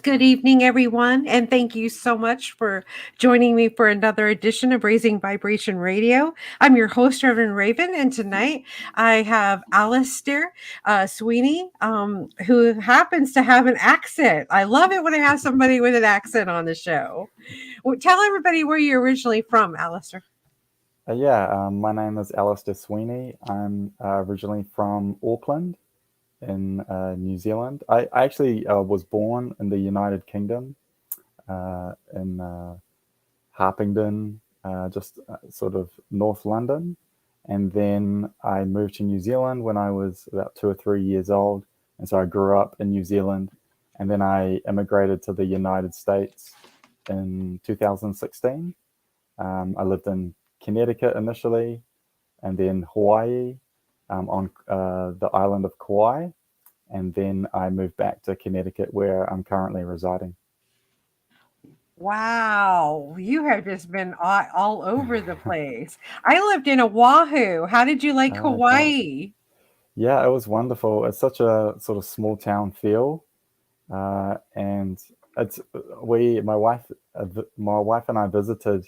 Good evening, everyone, and thank you so much for joining me for another edition of Raising Vibration Radio. I'm your host, Reverend Raven, and tonight I have Alistair Sweeney, who happens to have an accent. I love it when I have somebody with an accent on the show. Well, tell everybody where you're originally from, Alistair. My name is Alistair Sweeney. I'm originally from Auckland in New Zealand. I actually was born in the United Kingdom in Harpington, just sort of North London. And then I moved to New Zealand when I was about 2 or 3 years old. And so I grew up in New Zealand. And then I immigrated to the United States in 2016. I lived in Connecticut initially, and then Hawaii on the island of Kauai. And then I moved back to Connecticut where I'm currently residing. Wow, you have just been all over the place. I lived in Oahu. How did you like Okay. Hawaii? Yeah, it was wonderful. It's such a sort of small town feel. And it's my wife and I visited,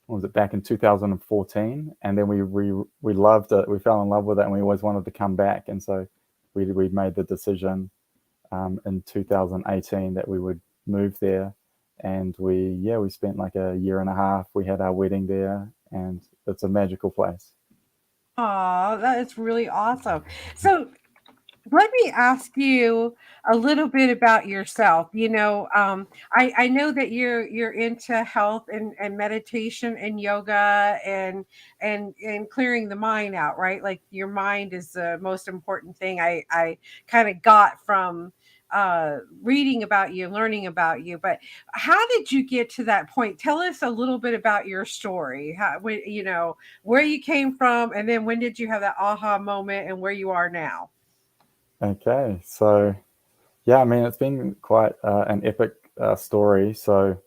what was it, back in 2014, and then we loved it. We fell in love with it, and we always wanted to come back. And so we made the decision in 2018 that we would move there, and we spent like a year and a half. We had our wedding there, and it's a magical place. Oh, that is really awesome. So let me ask you a little bit about yourself. I know that you're into health and meditation and yoga and clearing the mind out, right? Like your mind is the most important thing I kind of got from reading about you, learning about you. But how did you get to that point? Tell us a little bit about your story. Where you came from, and then when did you have that aha moment and where you are now? Okay, so yeah, I mean it's been quite an epic story. So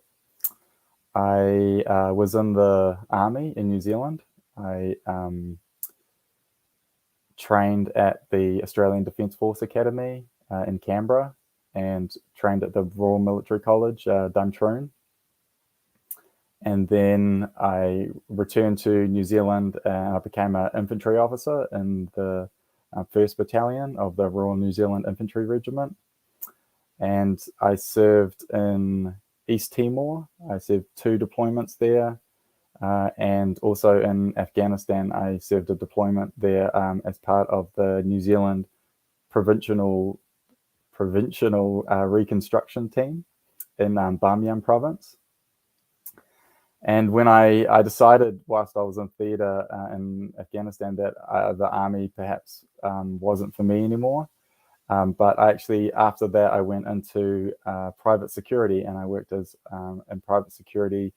I was in the army in New Zealand. I trained at the Australian Defence Force Academy in Canberra and trained at the Royal Military College, Duntroon. And then I returned to New Zealand and I became an infantry officer in the 1st Battalion of the Royal New Zealand Infantry Regiment. And I served in East Timor. I served 2 deployments there. And also in Afghanistan, I served a deployment there as part of the New Zealand provincial reconstruction team in Bamyan province. And when I decided, whilst I was in theatre in Afghanistan, that the army perhaps wasn't for me anymore, but I actually, after that, I went into private security, and I worked as in private security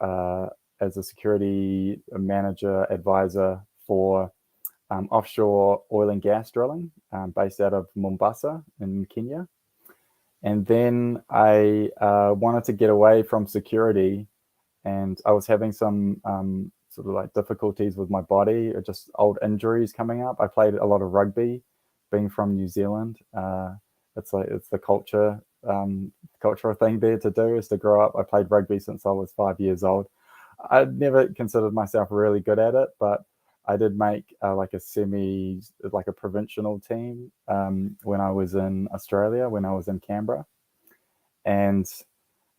uh, as a security manager advisor for offshore oil and gas drilling based out of Mombasa in Kenya. And then I wanted to get away from security, and I was having some sort of like difficulties with my body, or just old injuries coming up. I played a lot of rugby, being from New Zealand. It's the cultural thing there to do is to grow up. I played rugby since I was 5 years old. I never considered myself really good at it, but I did make like a provincial team when I was in Australia, when I was in Canberra, and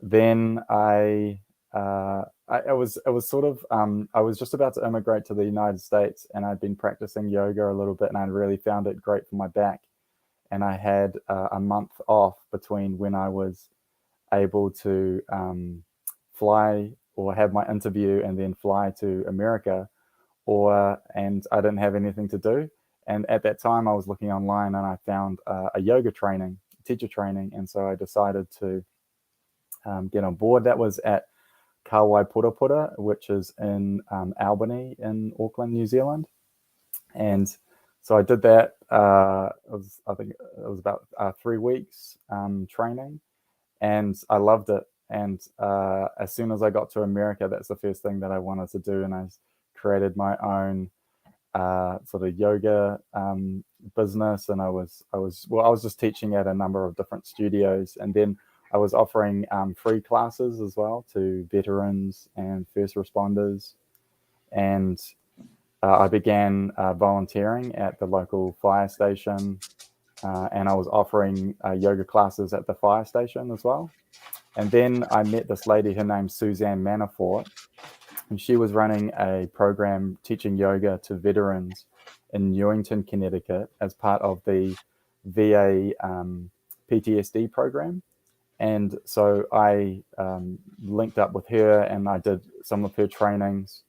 then I was sort of I was just about to immigrate to the United States, and I'd been practicing yoga a little bit, and I really found it great for my back. And I had a month off between when I was able to fly or have my interview and then fly to America, and I didn't have anything to do. And at that time, I was looking online and I found a yoga training, teacher training, and so I decided to get on board. That was at Kauai Pura, which is in Albany in Auckland, New Zealand. And so I did that. I think it was about 3 weeks training, and I loved it. And as soon as I got to America, that's the first thing that I wanted to do, and I created my own sort of yoga business, and I was just teaching at a number of different studios, and then I was offering free classes as well to veterans and first responders, and I began volunteering at the local fire station, and I was offering yoga classes at the fire station as well. And then I met this lady, her name's Suzanne Manafort, and she was running a program teaching yoga to veterans in Newington, Connecticut, as part of the VA PTSD program. And so I linked up with her, and I did some of her trainings,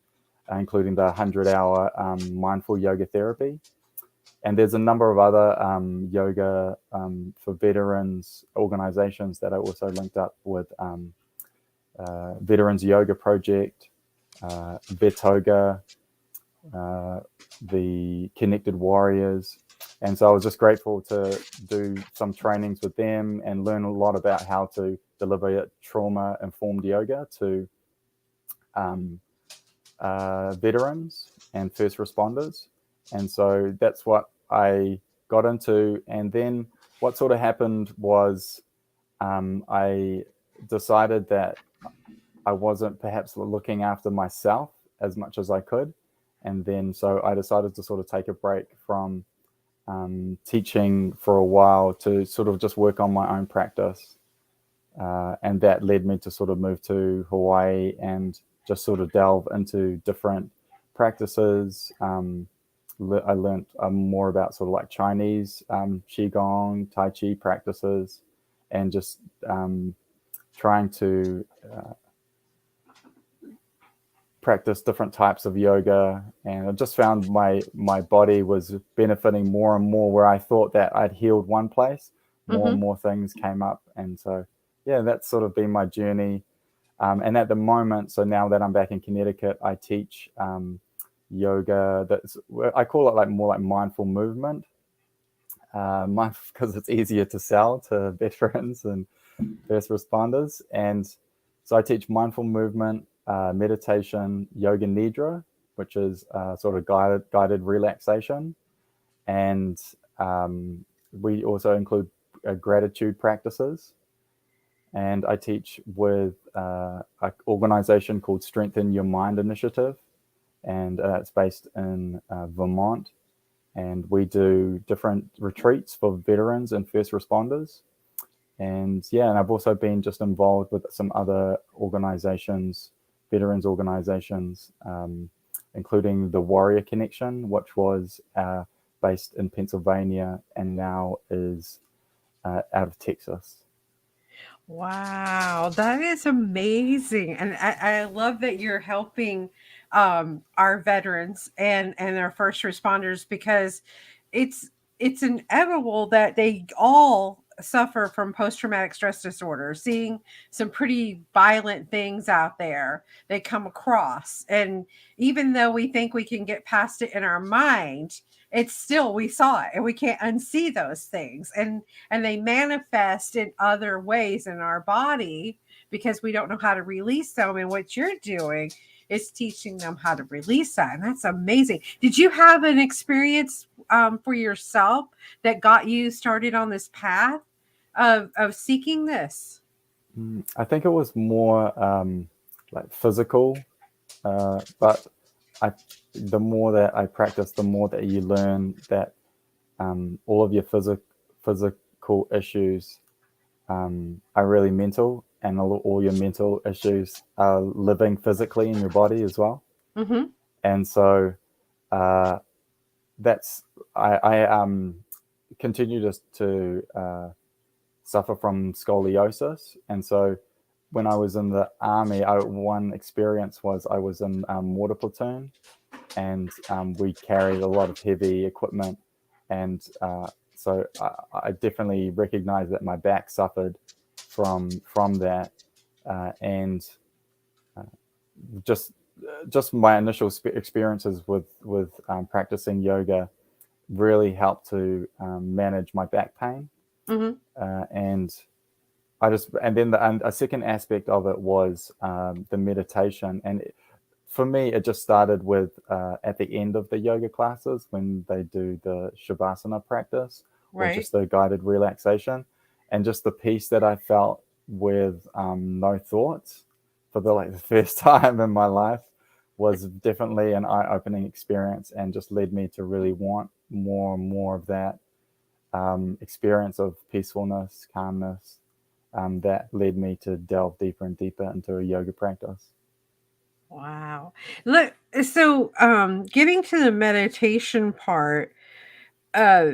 including the 100-hour mindful yoga therapy. And there's a number of other yoga for veterans organizations that I also linked up with. Veterans Yoga Project, Vetoga, the Connected Warriors. And so I was just grateful to do some trainings with them and learn a lot about how to deliver trauma-informed yoga to veterans and first responders. And so that's what I got into. And then what sort of happened was I decided that I wasn't perhaps looking after myself as much as I could. And then so I decided to sort of take a break from teaching for a while to sort of just work on my own practice. And that led me to sort of move to Hawaii and just sort of delve into different practices. I learned more about sort of like Chinese Qigong, Tai Chi practices, and just trying to practice different types of yoga. And I just found my body was benefiting more and more. Where I thought that I'd healed one place, more and more things came up. And so, yeah, that's sort of been my journey. And at the moment, so now that I'm back in Connecticut, I teach yoga. I call it like more like mindful movement, because it's easier to sell to veterans and first responders. And so I teach mindful movement, meditation, yoga nidra, which is sort of guided relaxation, and we also include gratitude practices. And I teach with an organization called Strengthen Your Mind Initiative, and it's based in Vermont. And we do different retreats for veterans and first responders. And yeah, and I've also been just involved with some other organizations, veterans organizations, including the Warrior Connection, which was based in Pennsylvania and now is out of Texas. Wow, that is amazing. And I love that you're helping our veterans and our first responders, because it's it's inevitable that they all suffer from post-traumatic stress disorder, seeing some pretty violent things out there they come across. And even though we think we can get past it in our mind, it's still, we saw it and we can't unsee those things. And they manifest in other ways in our body because we don't know how to release them. And what you're doing is teaching them how to release that. And that's amazing. Did you have an experience for yourself that got you started on this path of seeking this? I think it was more like physical, but the more that I practice, the more that you learn that all of your physical issues are really mental, and all your mental issues are living physically in your body as well. Mm-hmm. And so uh, that's I continue to suffer from scoliosis, and so when I was in the army, one experience was I was in water platoon, and we carried a lot of heavy equipment, and so I definitely recognized that my back suffered from that, and just just my initial experiences with practicing yoga really helped to manage my back pain, Mm-hmm. and and then a second aspect of it was the meditation. And for me, it just started with at the end of the yoga classes when they do the shavasana practice or Right. just the guided relaxation, and just the peace that I felt with no thoughts for the first time in my life was definitely an eye-opening experience, and just led me to really want more and more of that experience of peacefulness, calmness. That led me to delve deeper and deeper into a yoga practice. Wow. Look, so getting to the meditation part, uh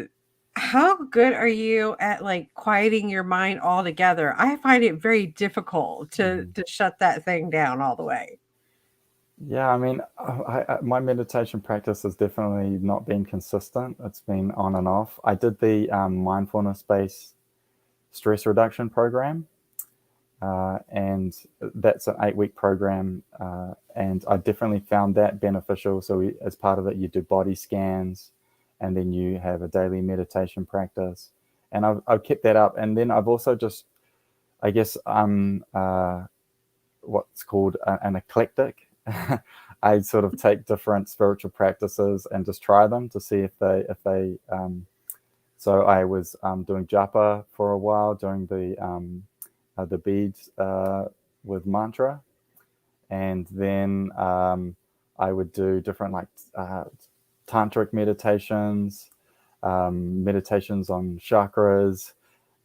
how good are you at like quieting your mind altogether? I find it very difficult Mhm. to shut that thing down all the way. Yeah, I mean, my meditation practice has definitely not been consistent. It's been on and off. I did the mindfulness-based stress reduction program, and that's an 8-week program, and I definitely found that beneficial. So as part of it, you do body scans, and then you have a daily meditation practice, and I've kept that up. And then I've also just, I guess, what's called an eclectic. I sort of take different spiritual practices and just try them to see if they. So I was doing japa for a while, doing the beads with mantra, and then I would do different tantric meditations, meditations on chakras,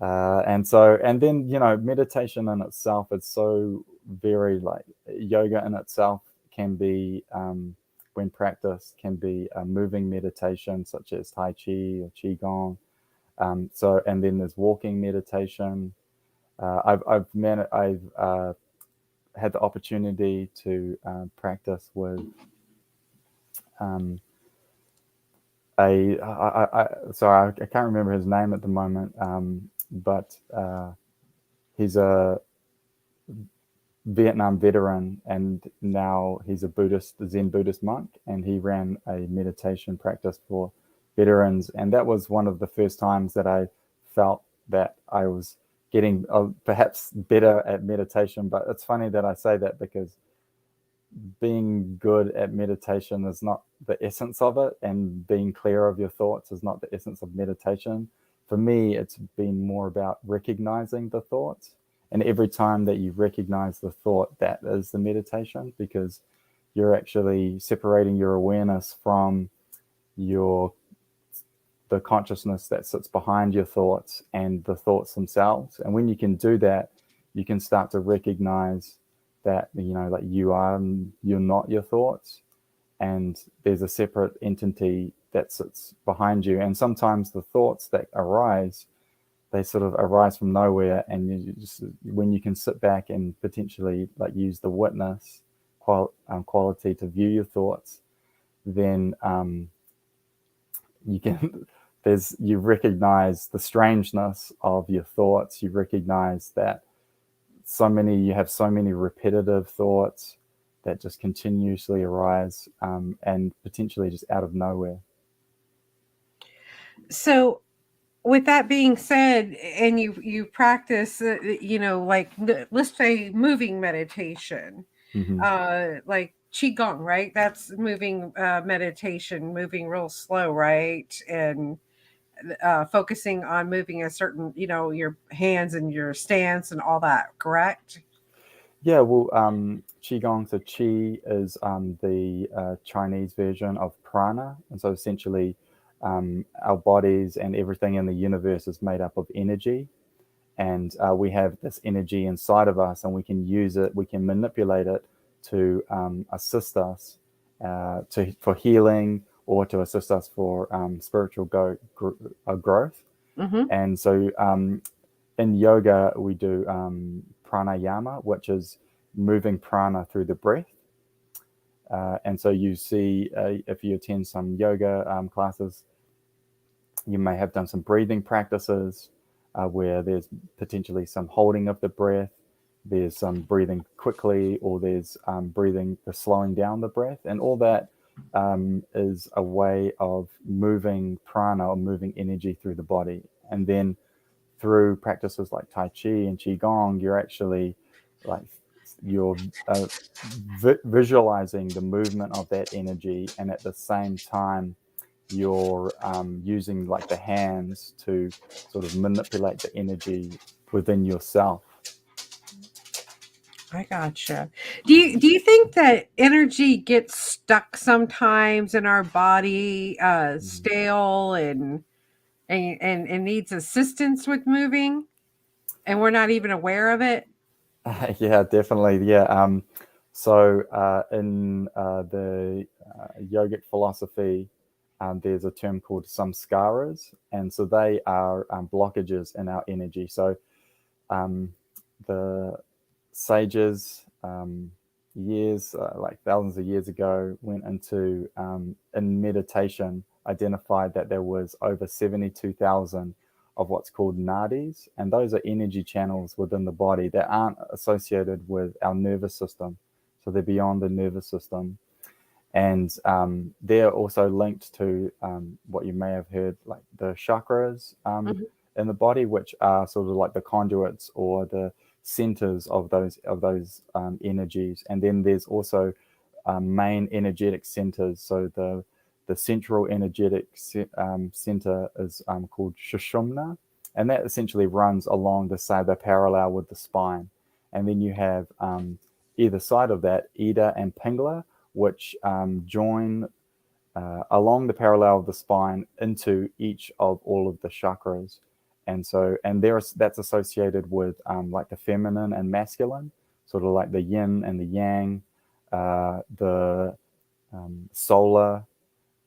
and then meditation in itself is so very like yoga in itself can be when practiced can be a moving meditation such as tai chi or qigong. So and then there's walking meditation. I've had the opportunity to practice with um, sorry, I can't remember his name at the moment, but he's a Vietnam veteran, and now he's a Zen Buddhist monk, and he ran a meditation practice for veterans, and that was one of the first times that I felt that I was getting perhaps better at meditation. But it's funny that I say that because being good at meditation is not the essence of it, and being clear of your thoughts is not the essence of meditation. For me, it's been more about recognizing the thoughts. And every time that you recognize the thought, that is the meditation, because you're actually separating your awareness from your the consciousness that sits behind your thoughts and the thoughts themselves. And when you can do that, you can start to recognize that like you're not your thoughts, and there's a separate entity that sits behind you. And sometimes the thoughts that arise, they sort of arise from nowhere, and you just when you can sit back and potentially like use the witness quality to view your thoughts, then you can you recognize the strangeness of your thoughts. You recognize that you have so many repetitive thoughts that just continuously arise, and potentially just out of nowhere. So with that being said, and you practice, like let's say moving meditation, Mm-hmm. like qigong, right? That's moving meditation, moving real slow, right? And focusing on moving a certain, your hands and your stance and all that, correct? Yeah, well, qigong. So qi is the Chinese version of prana, and so essentially, our bodies and everything in the universe is made up of energy, and we have this energy inside of us, and we can use it, we can manipulate it to assist us for healing, or to assist us for spiritual growth. Mm-hmm. And so in yoga, we do pranayama, which is moving prana through the breath. And so you see, if you attend some yoga classes, you may have done some breathing practices where there's potentially some holding of the breath, there's some breathing quickly, or there's the slowing down the breath, and all that is a way of moving prana or moving energy through the body. And then through practices like Tai Chi and Qigong, you're actually like you're visualizing the movement of that energy, and at the same time you're using like the hands to sort of manipulate the energy within yourself. I gotcha. Do you think that energy gets stuck sometimes in our body, stale and needs assistance with moving, and we're not even aware of it? Yeah, definitely. Yeah. So in the yogic philosophy, there's a term called samskaras, and so they are blockages in our energy. So the sages, years like thousands of years ago, went into in meditation, identified that there was over 72,000 of what's called nadis, and those are energy channels within the body that aren't associated with our nervous system, so they're beyond the nervous system. And they're also linked to what you may have heard, like the chakras Mhm. in the body, which are sort of like the conduits or the centers of those energies. And then there's also main energetic centers. So the central energetic center is called Shushumna, and that essentially runs along the parallel with the spine. And then you have either side of that, Ida and Pingala, which join along the parallel of the spine into each of all of the chakras. And so, and that's associated with like the feminine and masculine, sort of like the yin and the yang, the solar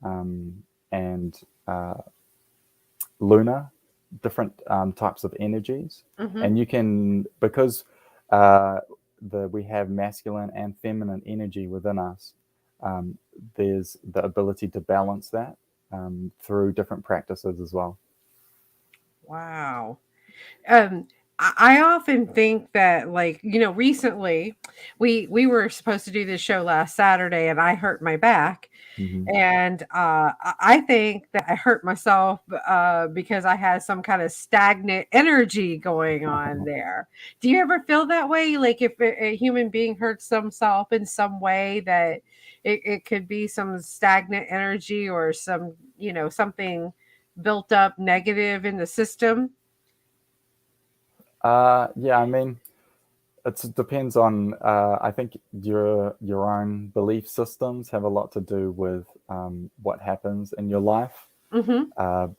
and lunar, different types of energies. Mhm. And you can, because we have masculine and feminine energy within us, there's the ability to balance that through different practices as well. Wow. Um, I often think that, like, recently we were supposed to do this show last Saturday, and I hurt my back. Mm-hmm. And I think that I hurt myself because I had some kind of stagnant energy going on there. Do you ever feel that way? Like, if a human being hurts themselves in some way, that it could be some stagnant energy or something built up negative in the system? Yeah, I mean, it depends on. I think your own belief systems have a lot to do with what happens in your life. Mm-hmm. Uh,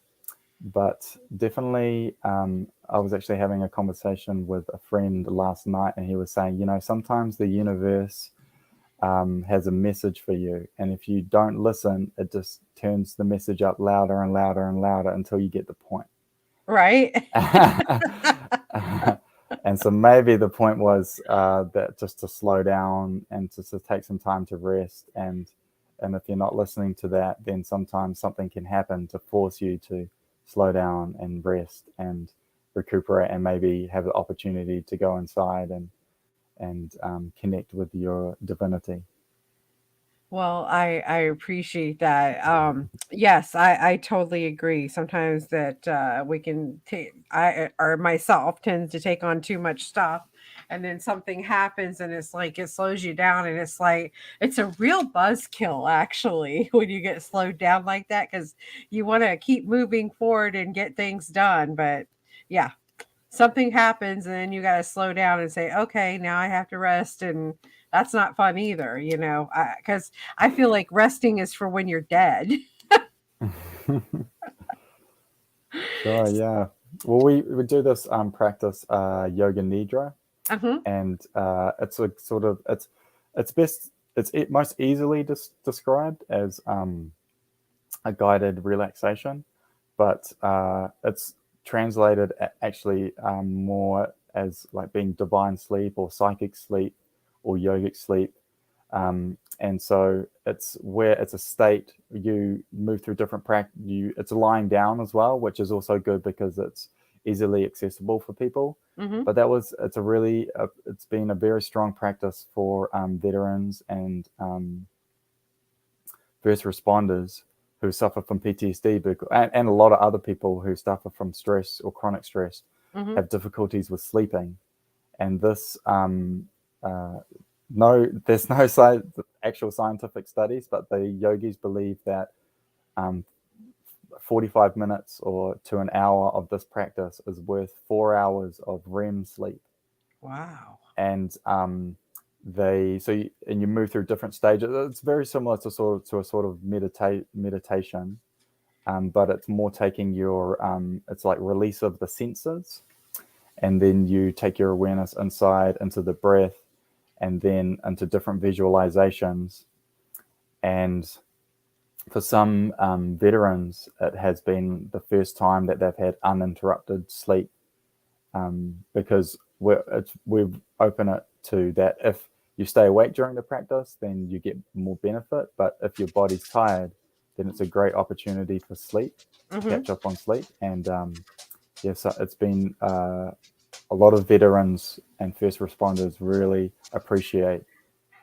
but definitely, I was actually having a conversation with a friend last night, and he was saying, sometimes the universe has a message for you, and if you don't listen, it just turns the message up louder and louder and louder until you get the point. Right. And so maybe the point was that just to slow down and to take some time to rest, and if you're not listening to that, then sometimes something can happen to force you to slow down and rest and recuperate, and maybe have the opportunity to go inside and connect with your divinity. Well, I appreciate that. Yes, I totally agree. Sometimes that we can take I or myself tends to take on too much stuff, and then something happens, and it's like it slows you down, and it's like it's a real buzzkill actually when you get slowed down like that, because you want to keep moving forward and get things done, but yeah, something happens and then you got to slow down and say, okay, now I have to rest. And that's not fun either, because I feel like resting is for when you're dead. Sure, yeah. Well, we do this practice, yoga nidra, Uh-huh. and it's a sort of it's best most easily described as a guided relaxation, but it's translated actually more as like being divine sleep or psychic sleep or yogic sleep. And so it's a state you move through different practice. It's lying down as well, which is also good because it's easily accessible for people. Mm-hmm. But it's been a very strong practice for veterans and first responders who suffer from PTSD, and a lot of other people who suffer from stress or chronic stress Mm-hmm. have difficulties with sleeping. And this uh, no, there's no actual scientific studies, but the yogis believe that um, 45 minutes or to an hour of this practice is worth 4 hours of REM sleep. Wow. And and you move through different stages. It's very similar to a sort of meditation, but it's more taking your it's like release of the senses, and then you take your awareness inside into the breath, and then into different visualizations. And for some veterans, it has been the first time that they've had uninterrupted sleep, because we've open it to that if you stay awake during the practice, then you get more benefit. But if your body's tired, then it's a great opportunity for sleep, to Mm-hmm. catch up on sleep. And so it's been a lot of veterans and first responders really appreciate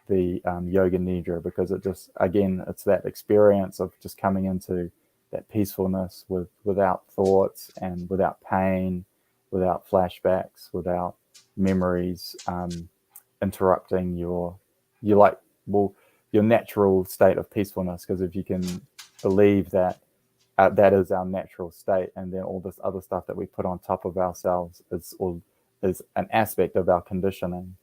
the yoga nidra, because it just, again, it's that experience of just coming into that peacefulness without thoughts and without pain, without flashbacks, without memories interrupting you like well your natural state of peacefulness. Because if you can believe that that is our natural state, and then all this other stuff that we put on top of ourselves is an aspect of our conditioning.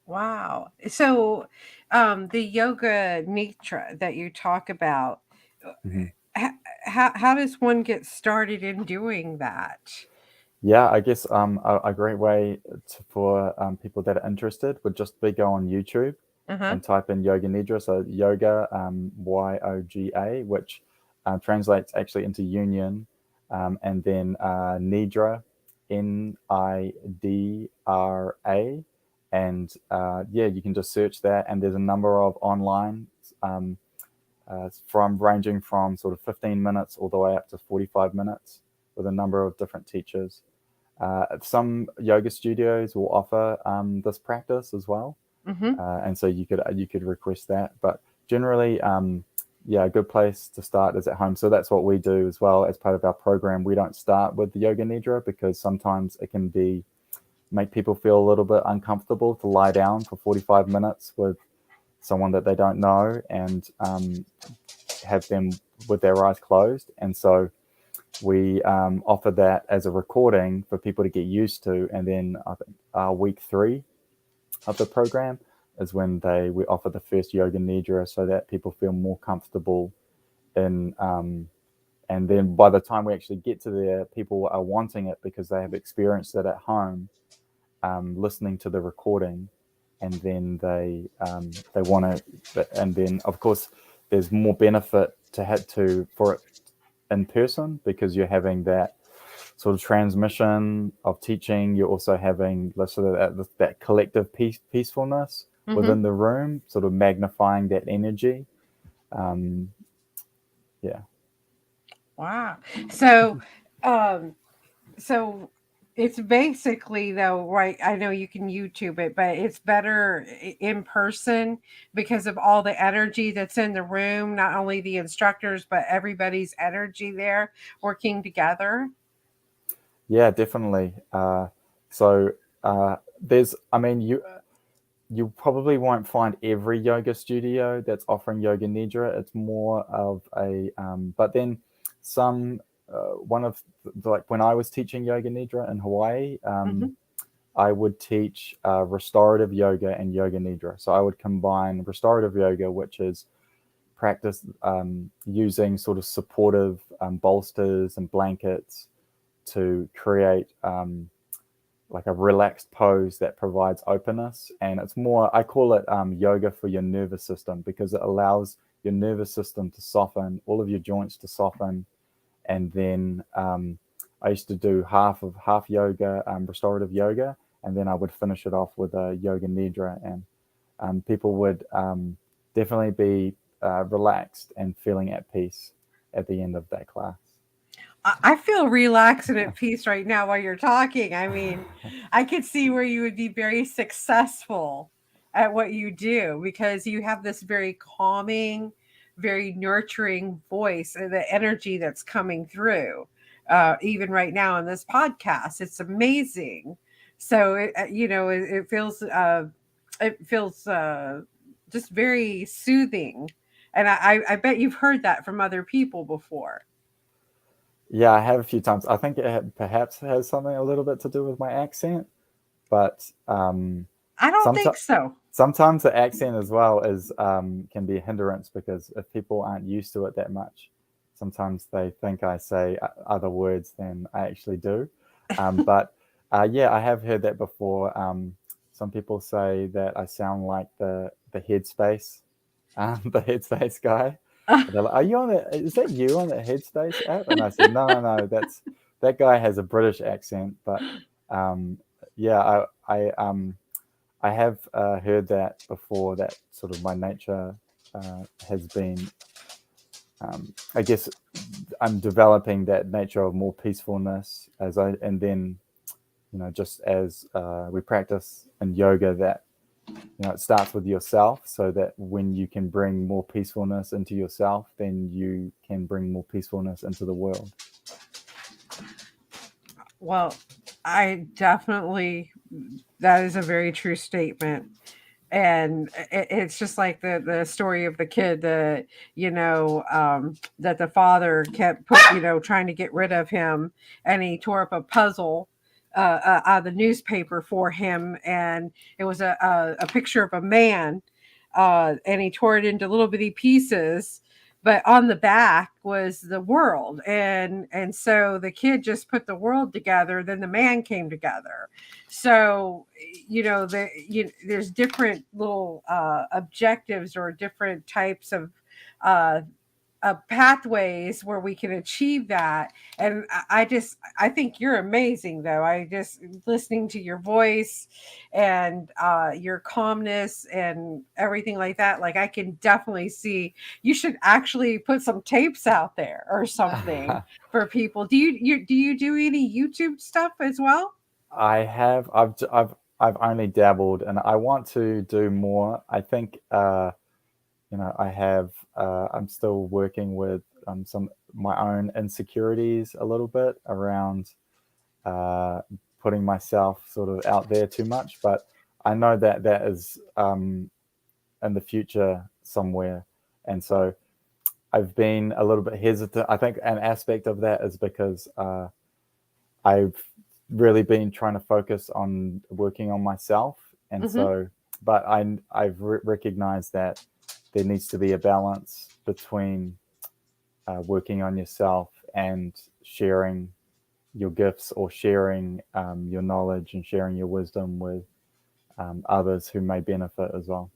Wow. So, the yoga nitra that you talk about, Mm-hmm. how, how does one get started in doing that? Yeah, I guess a great way for people that are interested would just be go on YouTube Uh-huh. and type in yoga nidra. So yoga, yoga, which translates actually into union, and then nidra, Nidra, and yeah, you can just search that, and there's a number of online. Um, from ranging from sort of 15 minutes all the way up to 45 minutes, with a number of different teachers. Some yoga studios will offer this practice as well, Mm-hmm. and so you could request that. But generally, yeah, a good place to start is at home. So that's what we do as well as part of our program. We don't start with the yoga nidra because sometimes it can be make people feel a little bit uncomfortable to lie down for 45 minutes with someone that they don't know, and have them with their eyes closed. And so we offer that as a recording for people to get used to. And then I think week 3 of the program is when we offer the first yoga nidra, so that people feel more comfortable in. And then by the time we actually get to there, people are wanting it because they have experienced it at home, listening to the recording, and then they want to. And then of course, there's more benefit for it in person, because you're having that sort of transmission of teaching. You're also having sort of that collective peacefulness Mm-hmm. within the room, sort of magnifying that energy. Um, yeah. Wow. So, um, so it's basically though, right? I know you can YouTube it, but it's better in person because of all the energy that's in the room, not only the instructors, but everybody's energy there working together. Yeah, definitely. So there's, I mean, you probably won't find every yoga studio that's offering yoga nidra. It's more of but then some, one of like when I was teaching yoga nidra in Hawaii, Hmm. I would teach restorative yoga and yoga nidra. So I would combine restorative yoga, which is practice using sort of supportive bolsters and blankets to create like a relaxed pose that provides openness. And it's more, I call it yoga for your nervous system, because it allows your nervous system to soften, all of your joints to soften. And then I used to do half yoga, restorative yoga, and then I would finish it off with a yoga nidra. And people would definitely be relaxed and feeling at peace at the end of that class. I feel relaxed and at peace right now while you're talking. I mean, I could see where you would be very successful at what you do because you have this very calming, very nurturing voice and the energy that's coming through. Even right now in this podcast, it's amazing. So it feels just very soothing, and I bet you've heard that from other people before. Yeah, I have a few times. I think perhaps has something a little bit to do with my accent, but I don't think sometimes so. sometimes the accent as well is can be a hindrance because if people aren't used to it that much, sometimes they think I say other words than I actually do. But yeah, I have heard that before. Some people say that I sound like the Headspace, the Headspace guy. And they're like, "Are you on the? Is that you on the Headspace app?" And I said, "No, no, no. That guy has a British accent." But um, yeah, I have heard that before. That sort of my nature has been. I guess I'm developing that nature of more peacefulness and then just as we practice in yoga, that it starts with yourself, so that when you can bring more peacefulness into yourself, then you can bring more peacefulness into the world. Well, I definitely, that is a very true statement. And it's just like the story of the kid that that the father kept trying to get rid of him, and he tore up a puzzle out of the newspaper for him, and it was a picture of a man, and he tore it into little bitty pieces, but on the back was the world, and so the kid just put the world together, then the man came together. So there's different little objectives or different types uh, pathways where we can achieve that. And I think you're amazing, though. I just listening to your voice and your calmness and everything like that. Like, I can definitely see you should actually put some tapes out there or something for people. Do you do any YouTube stuff as well? I have. I've only dabbled, and I want to do more. I think I have. I'm still working with some my own insecurities a little bit around uh, putting myself sort of out there too much. But I know that that is in the future somewhere, and so I've been a little bit hesitant. I think an aspect of that is because I've really been trying to focus on working on myself, and Hmm. so, but I've recognized that there needs to be a balance between working on yourself and sharing your gifts or sharing your knowledge and sharing your wisdom with others who may benefit as well.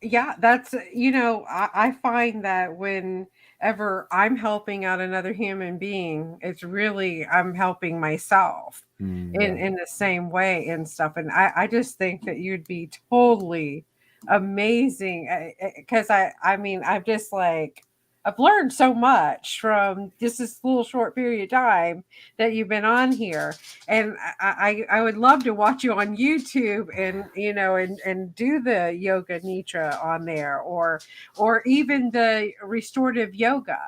Yeah, that's I find that whenever I'm helping out another human being, it's really I'm helping myself Yeah. in the same way and stuff. And I just think that you'd be totally amazing, because I mean I've just like I've learned so much from just this little short period of time that you've been on here. And I would love to watch you on YouTube, and and do the yoga nitra on there, or even the restorative yoga.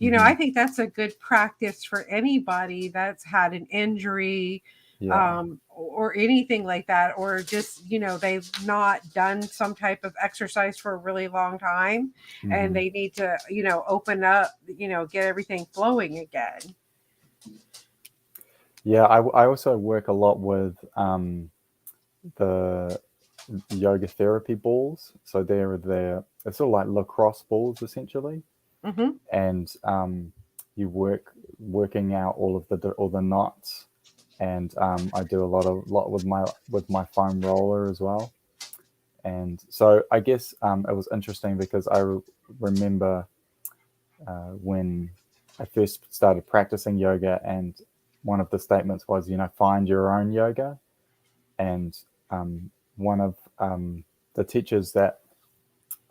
Hmm. I think that's a good practice for anybody that's had an injury, Yeah. or anything like that, or just they've not done some type of exercise for a really long time, and Hmm. they need to open up, get everything flowing again. Yeah. I also work a lot with the yoga therapy balls. So they're sort of like lacrosse balls essentially, Hmm. and you working out all the knots, and I do a lot with my foam roller as well. And so I guess it was interesting because remember when I first started practicing yoga, and one of the statements was, find your own yoga. And one of the teachers that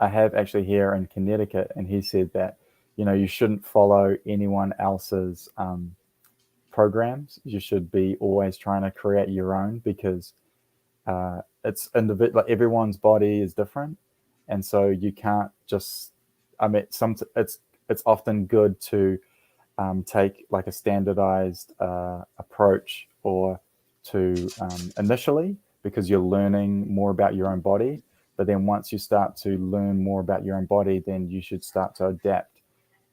I have actually here in Connecticut, and he said that you shouldn't follow anyone else's programs. You should be always trying to create your own, because it's individual. Like, everyone's body is different, and so you can't just. I mean, it's often good to take like a standardized approach, or to initially, because you're learning more about your own body. But then once you start to learn more about your own body, then you should start to adapt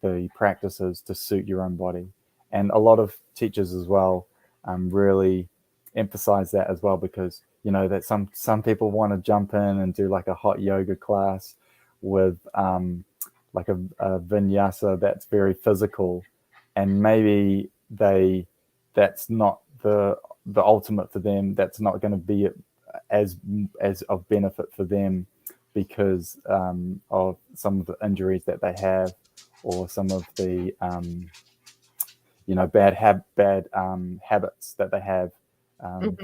the practices to suit your own body. And a lot of teachers as well really emphasize that as well, because that some people want to jump in and do like a hot yoga class with like a vinyasa that's very physical, and maybe that's not the ultimate for them. That's not going to be as of benefit for them, because of some of the injuries that they have, or some of the bad habits that they have,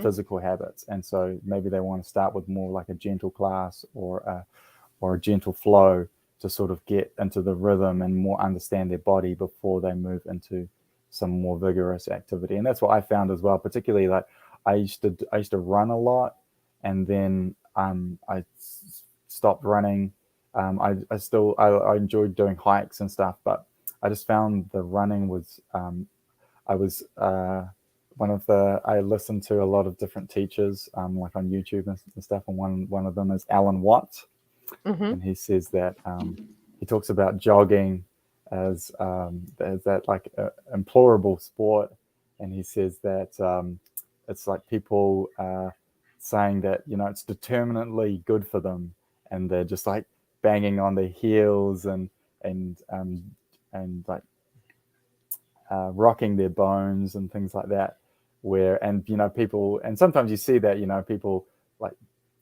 physical habits. And so maybe they want to start with more like a gentle class, or a gentle flow, to sort of get into the rhythm and more understand their body before they move into some more vigorous activity. And that's what I found as well. Particularly, like I used to run a lot, and then I stopped running. I enjoyed doing hikes and stuff, but I just found the running was I was I listened to a lot of different teachers, like on YouTube and stuff, and one of them is Alan Watts, Mm-hmm. and he says that he talks about jogging as that like implorable sport, and he says that it's like people saying that it's determinately good for them, and they're just like banging on their heels and um, and like rocking their bones and things like that. And people, and sometimes you see that people like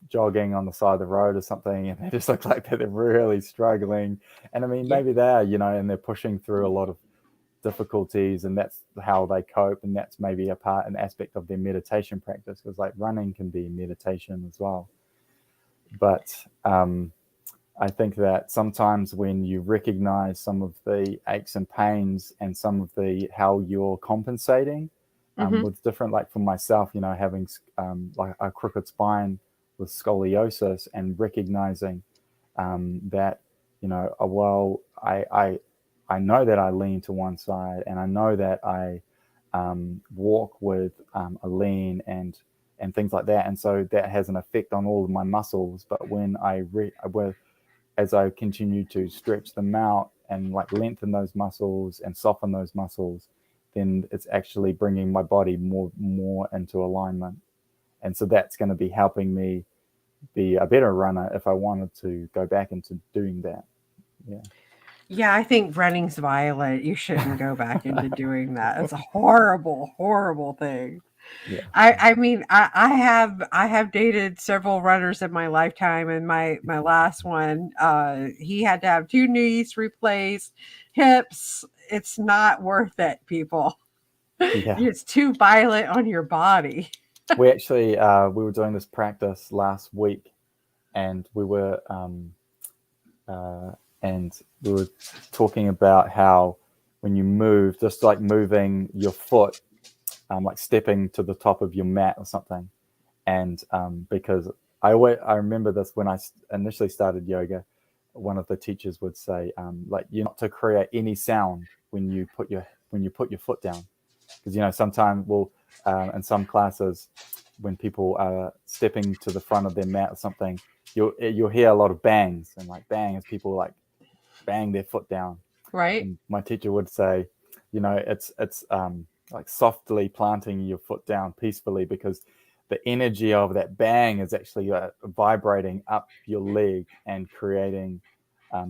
jogging on the side of the road or something, and they just look like they're really struggling. And I mean, Yeah. maybe they're and they're pushing through a lot of difficulties, and that's how they cope, and that's maybe an aspect of their meditation practice, because like running can be meditation as well. But I think that sometimes when you recognize some of the aches and pains, and some of the how you're compensating Mm-hmm. with different, like for myself, having like a crooked spine with scoliosis, and recognizing that well, I know that I lean to one side, and I know that I walk with a lean, and things like that, and so that has an effect on all of my muscles. But when as I continue to stretch them out, and like lengthen those muscles and soften those muscles, then it's actually bringing my body more into alignment. And so that's going to be helping me be a better runner if I wanted to go back into doing that. Yeah. Yeah, I think running's violent. You shouldn't go back into doing that. It's a horrible, horrible thing. Yeah. I mean, I have dated several runners in my lifetime, and my last one, he had to have two knees replaced, hips. It's not worth it, people. Yeah. It's too violent on your body. We actually we were doing this practice last week, and uh, we were talking about how when you move, just like moving your foot, like stepping to the top of your mat or something. And because I remember this when I initially started yoga, one of the teachers would say, like, you're not to create any sound when you put your foot down, because sometimes in some classes, when people are stepping to the front of their mat or something, you'll hear a lot of bangs, and like bang as people like bang their foot down. Right? And my teacher would say, it's like softly planting your foot down peacefully, because the energy of that bang is actually vibrating up your leg and creating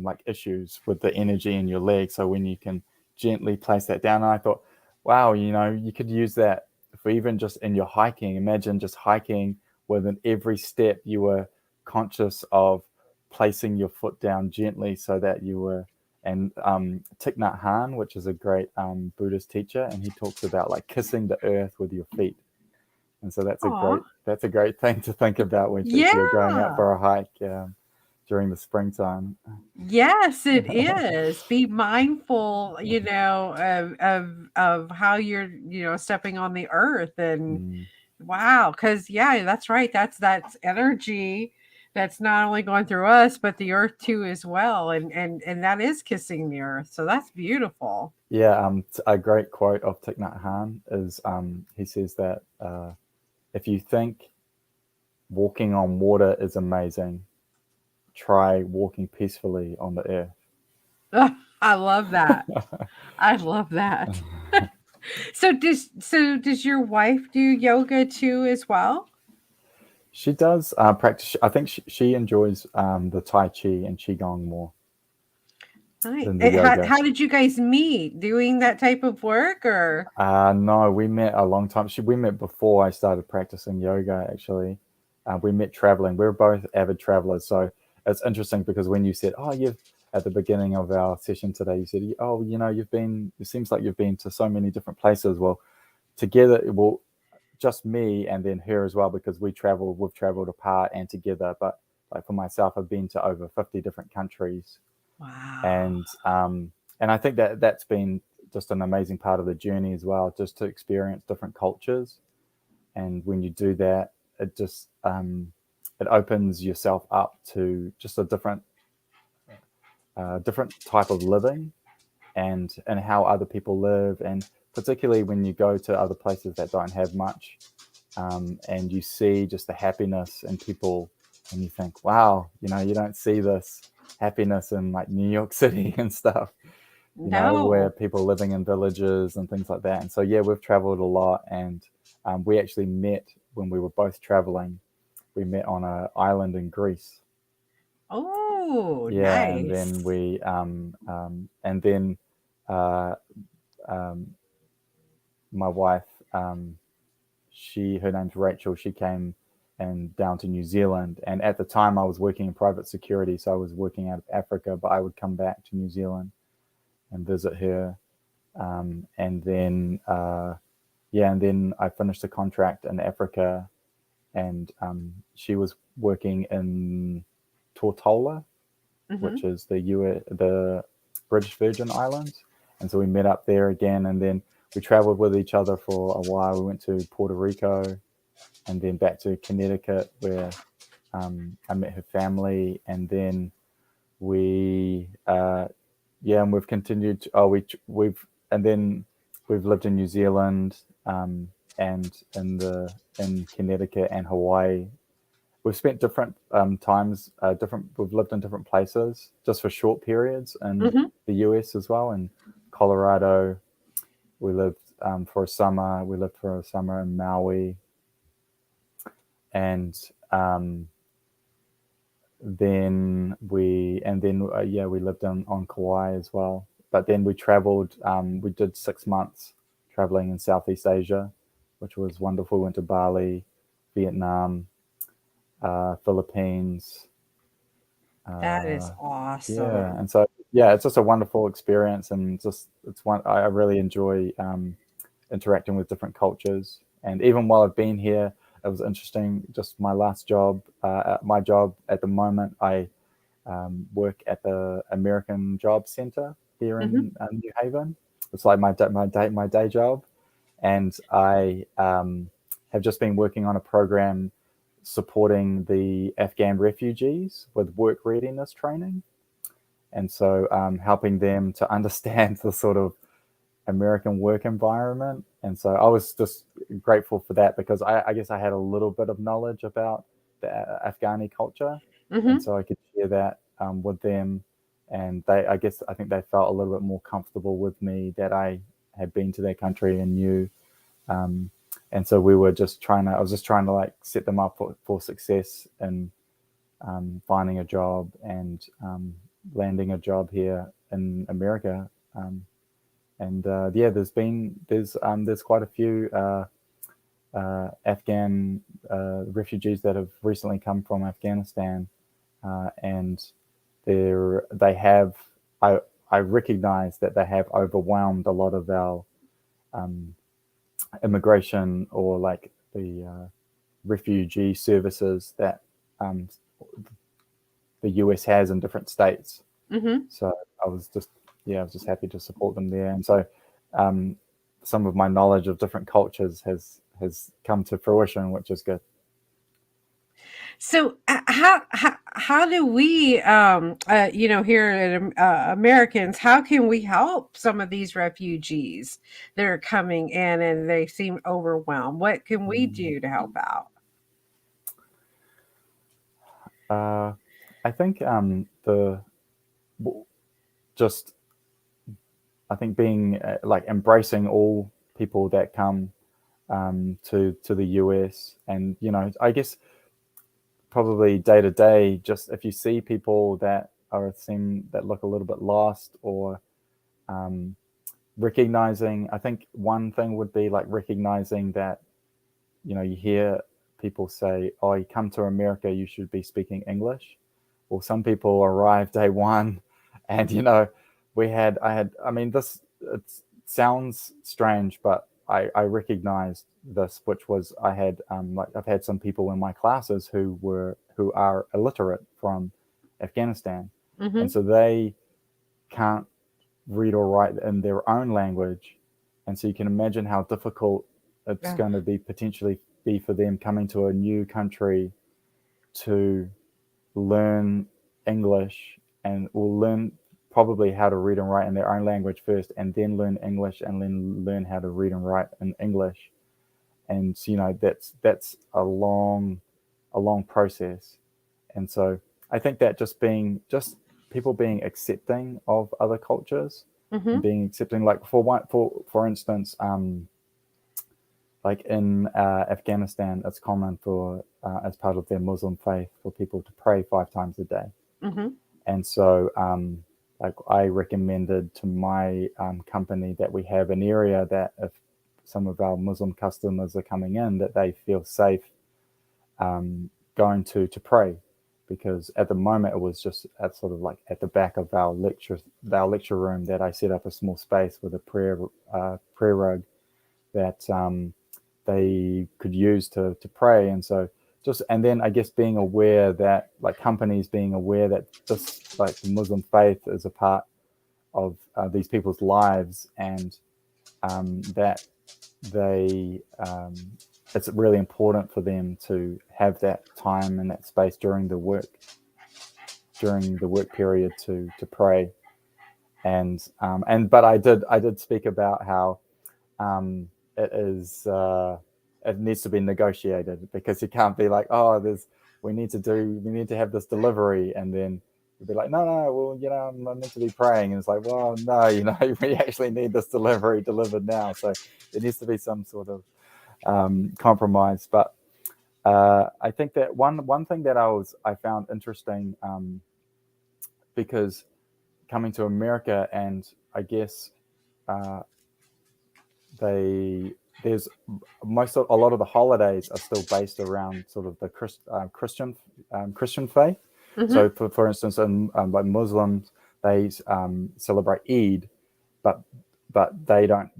like issues with the energy in your leg. So when you can gently place that down, and I thought, wow, you could use that for even just in your hiking. Imagine just hiking, within every step you were conscious of placing your foot down gently, so that you were. And Thich Nhat Hanh, which is a great Buddhist teacher, and he talks about like kissing the earth with your feet. And so Aw. that's a great thing to think about if you're going out Yeah. for a hike during the springtime. Yes, it is. Be mindful, of how you're, stepping on the earth. And Mm, wow, because yeah, that's right. That's energy that's not only going through us, but the earth too as well. And that is kissing the earth. So that's beautiful. yeah, a great quote of Thich Nhat Hanh is he says that if you think walking on water is amazing, try walking peacefully on the earth. I love that. I love that. So does your wife do yoga too as well? She does practice. I think she enjoys the Tai Chi and Qigong more Nice. than the And How yoga. how did you guys meet? Doing that type of work or? No, we met a long time. We met before I started practicing yoga, actually. We met traveling. We were both avid travelers. So it's interesting because when you said, oh, you've, at the beginning of our session today, you said, oh, it seems like you've been to so many different places. Well, together, well, just me and then her as well, because we've traveled apart and together. But like for myself, I've been to over 50 different countries, Wow. and I think that that's been just an amazing part of the journey as well, just to experience different cultures. And when you do that, it just it opens yourself up to just a different type of living, and how other people live, and particularly when you go to other places that don't have much, and you see just the happiness in people, and you think, wow, you don't see this happiness in like New York City and stuff, where No. people are living in villages and things like that. And so, yeah, we've traveled a lot, and we actually met when we were both traveling. We met on an island in Greece. Oh, Yeah, and then nice. we, and then uh, um, my wife, her name's Rachel. She came and down to New Zealand, and at the time I was working in private security, so I was working out of Africa, but I would come back to New Zealand and visit her, and then yeah, and then I finished a contract in Africa, and she was working in Tortola, which Mhm. is the British Virgin Islands, and so we met up there again, and then we traveled with each other for a while. We went to Puerto Rico, and then back to Connecticut, where I met her family, and then we yeah, and we've continued. We've and then we've lived in New Zealand, and in Connecticut and Hawaii. We've spent different times, different. We've lived in different places just for short periods in Mhm. the US as well. In Colorado, we lived for a summer. We lived for a summer in Maui, and yeah, we lived on Kauai as well. But then we traveled. We did 6 months traveling in Southeast Asia, which was wonderful. We went to Bali, Vietnam, Philippines. That is Uh, yeah, awesome. and so yeah, it's just a wonderful experience, and just it's one I really enjoy interacting with different cultures. And even while I've been here, it was interesting. Just my last job, my job at the moment, I work at the American Job Center here Mhm. in New Haven. It's like my day job, and I have just been working on a program supporting the Afghan refugees with work readiness training, and so helping them to understand the sort of American work environment. And so I was just grateful for that, because I guess I had a little bit of knowledge about the Afghani culture, and Mhm. so I could share that with them. And I think they felt a little bit more comfortable with me, that I had been to their country and knew. Um, and so I was just trying to like set them up for success in finding a job, and landing a job here in America. And yeah, there's quite a few Afghan refugees that have recently come from Afghanistan, and they have I I recognize that they have overwhelmed a lot of our um, immigration, or like the refugee services that um, the US has in different states. Mhm. So I was just I was just happy to support them there, and so um, some of my knowledge of different cultures has come to fruition, which is good. So how do we here at Americans, how can we help some of these refugees that are coming in and they seem overwhelmed? What can we Mm. do to help out? I think the just I think being like embracing all people that come to the US, and I guess probably day to day, just if you see people that that look a little bit lost, or um, recognizing. I think one thing would be like recognizing that you hear people say, "Oh, you come to America, you should be speaking English." Well, some people arrive day one, and I mean, this it sounds strange, but I recognized this, which was I had like I've had some people in my classes who are illiterate from Afghanistan, and Mm-hmm. so they can't read or write in their own language, and so you can imagine how difficult it's Yeah. going to be potentially be for them coming to a new country to learn English, and will learn probably how to read and write in their own language first, and then learn English, and then learn how to read and write in English. And that's a long process. And so I think that just people being accepting of other cultures, and Mm-hmm. being accepting, like for instance, like in Afghanistan, it's common for as part of their Muslim faith for people to pray 5 times a day. Mm-hmm. And so like I recommended to my company that we have an area that if some of our Muslim customers are coming in, that they feel safe going to pray, because at the moment it was just at sort of like at the back of our lecture room that I set up a small space with a prayer rug that they could use to pray. And so just, and then I guess being aware that, like, companies being aware that this, like, the Muslim faith is a part of these people's lives, and that they it's really important for them to have that time and that space during the work period to pray. And but I did speak about how it is it needs to be negotiated, because you can't be like, oh, we need to have this delivery, and then you'd be like, no, well, I'm meant to be praying, and it's like, well, no, we actually need this delivery delivered now. So there needs to be some sort of compromise. But I think that one thing that I found interesting, because coming to America, and I guess uh, they there's a lot of the holidays are still based around sort of the Christian faith. Mm-hmm. So for instance, in like Muslims, they celebrate Eid, but they don't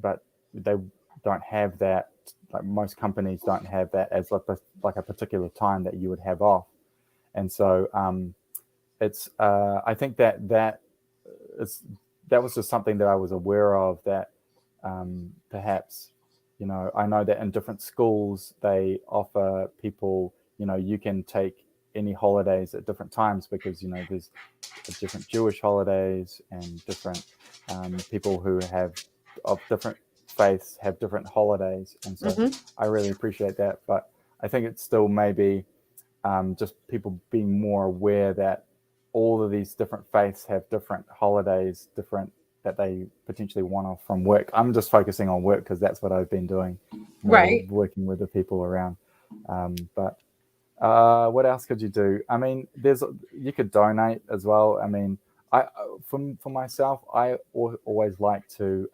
have that. Like, most companies don't have that as like a particular time that you would have off. And so it's I think is that was just something that I was aware of, that perhaps, I know that in different schools they offer people, you can take any holidays at different times, because there's different Jewish holidays, and different people who have of different faiths have different holidays. And so Mm-hmm. I really appreciate that. But I think it's still maybe just people being more aware that all of these different faiths have different holidays, different, that they potentially want off from work. I'm just focusing on work because that's what I've been doing, more Right. working with the people around. But what else could you do? I mean, you could donate as well. I mean, I for myself, I always like to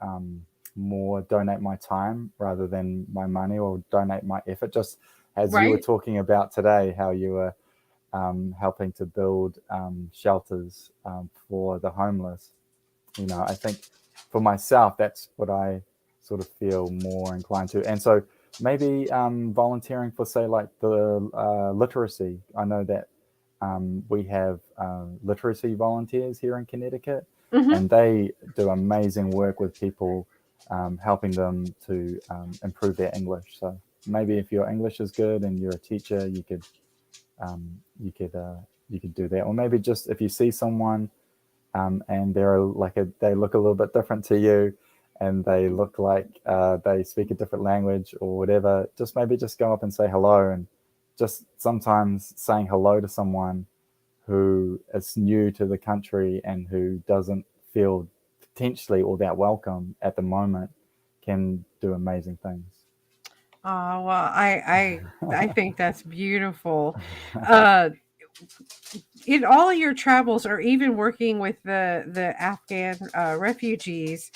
more donate my time rather than my money, or donate my effort. Just as you were Right. talking about today, how you were helping to build shelters for the homeless. I think for myself, that's what I sort of feel more inclined to. And so maybe volunteering for, say, like the literacy. I know that we have literacy volunteers here in Connecticut, Mm-hmm. and they do amazing work with people, helping them to improve their English. So maybe if your English is good and you're a teacher, you could you could do that. Or maybe just if you see someone and they look a little bit different to you, and they look like they speak a different language or whatever, just maybe just go up and say hello. And just sometimes saying hello to someone who is new to the country and who doesn't feel potentially all that welcome at the moment can do amazing things. Oh, well, I think that's beautiful. Uh, in all your travels, or even working with the Afghan refugees,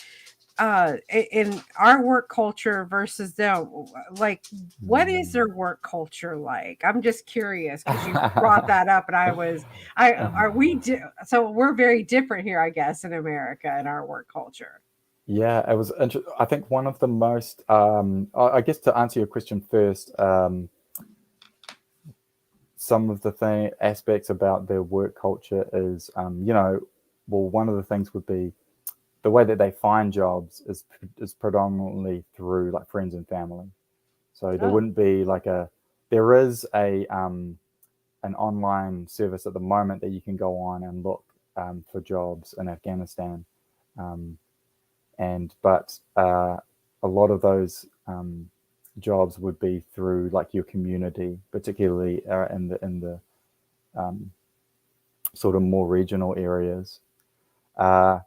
in our work culture versus them, like, what is Mm. their work culture like? I'm just curious because you brought that up, and I are we so we're very different here, I guess, in America in our work culture. Yeah, it was. I think one of the most. I guess to answer your question first, some of the aspects about their work culture is, well, one of the things would be the way that they find jobs is predominantly through like friends and family. So there Oh, wouldn't be like there is an online service at the moment that you can go on and look for jobs in Afghanistan, um, but a lot of those jobs would be through like your community, particularly in the um, sort of more regional areas. Uh,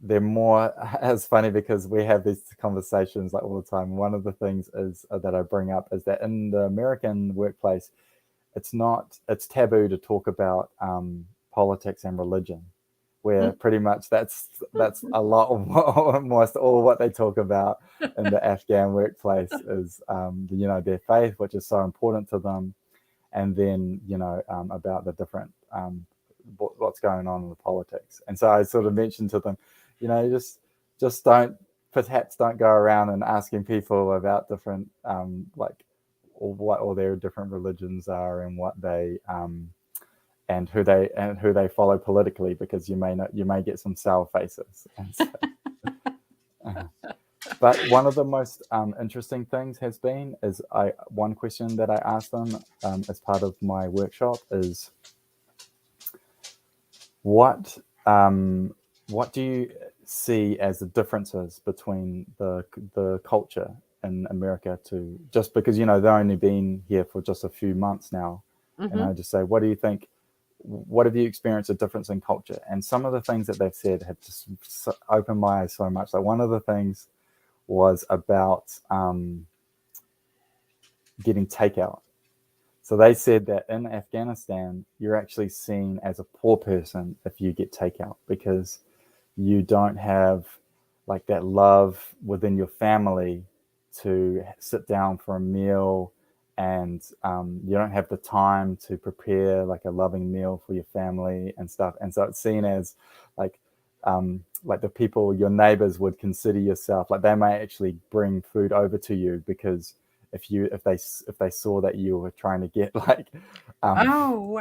they're more. It's funny because we have these conversations like all the time. One of the things is that I bring up is that in the American workplace, it's taboo to talk about politics and religion, where pretty much that's a lot of almost all what they talk about in the Afghan workplace is their faith, which is so important to them, and then about the different what's going on in the politics. And so I sort of mentioned to them, just don't go around and asking people about different like what all their different religions are and what they and who they follow politically, because you may get some sour faces. And so, uh, but one of the most interesting things has been is one question that I asked them as part of my workshop is what what do you see as the differences between the culture in America, to just because they've only been here for just a few months now, and mm-hmm. I just say, what do you think? What have you experienced a difference in culture? And some of the things that they've said have just opened my eyes so much. Like one of the things was about getting takeout. So they said that in Afghanistan, you're actually seen as a poor person if you get takeout, because you don't have like that love within your family to sit down for a meal, and you don't have the time to prepare like a loving meal for your family and stuff. And so it's seen as like like the people, your neighbors, would consider yourself like they may actually bring food over to you, because if they saw that you were trying to get like um Oh,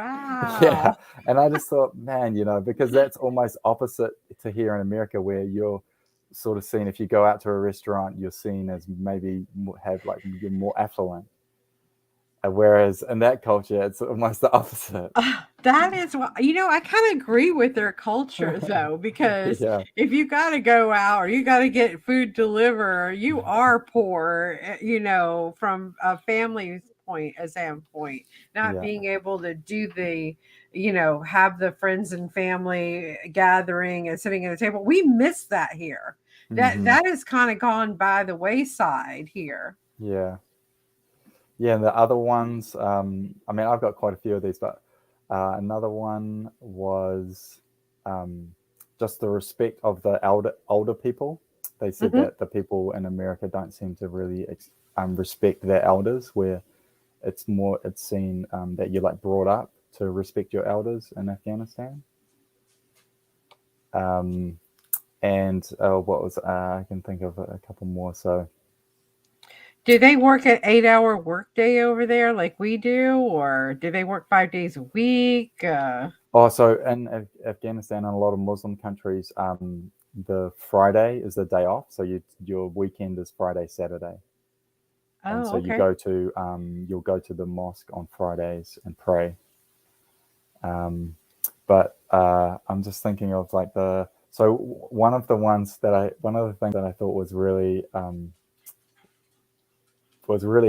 yeah. wow. And I just thought, man, because that's almost opposite to here in America, where you're sort of seen, if you go out to a restaurant, you're seen as maybe have like you're more affluent. Whereas in that culture, it's almost the opposite. That is what I kind of agree with their culture though, because Yeah. if you got to go out or you got to get food delivered, you are poor, from a family's point, a standpoint, not Yeah. being able to do have the friends and family gathering and sitting at the table. We miss that here. That Hmm. that has kind of gone by the wayside here. Yeah. Yeah. And the other ones, I mean, I've got quite a few of these, but another one was um, just the respect of the older people. They said Hmm. that the people in America don't seem to really respect their elders, where it's seen that you're like brought up to respect your elders in Afghanistan. Um, and what was I can think of a couple more. So Do they work an 8-hour workday over there like we do, or do they work 5 days a week? so in Afghanistan and a lot of Muslim countries, the Friday is the day off. So your weekend is Friday, Saturday, and Oh, so okay. you'll go to the mosque on Fridays and pray. But I'm just thinking of like one of the things that I thought was really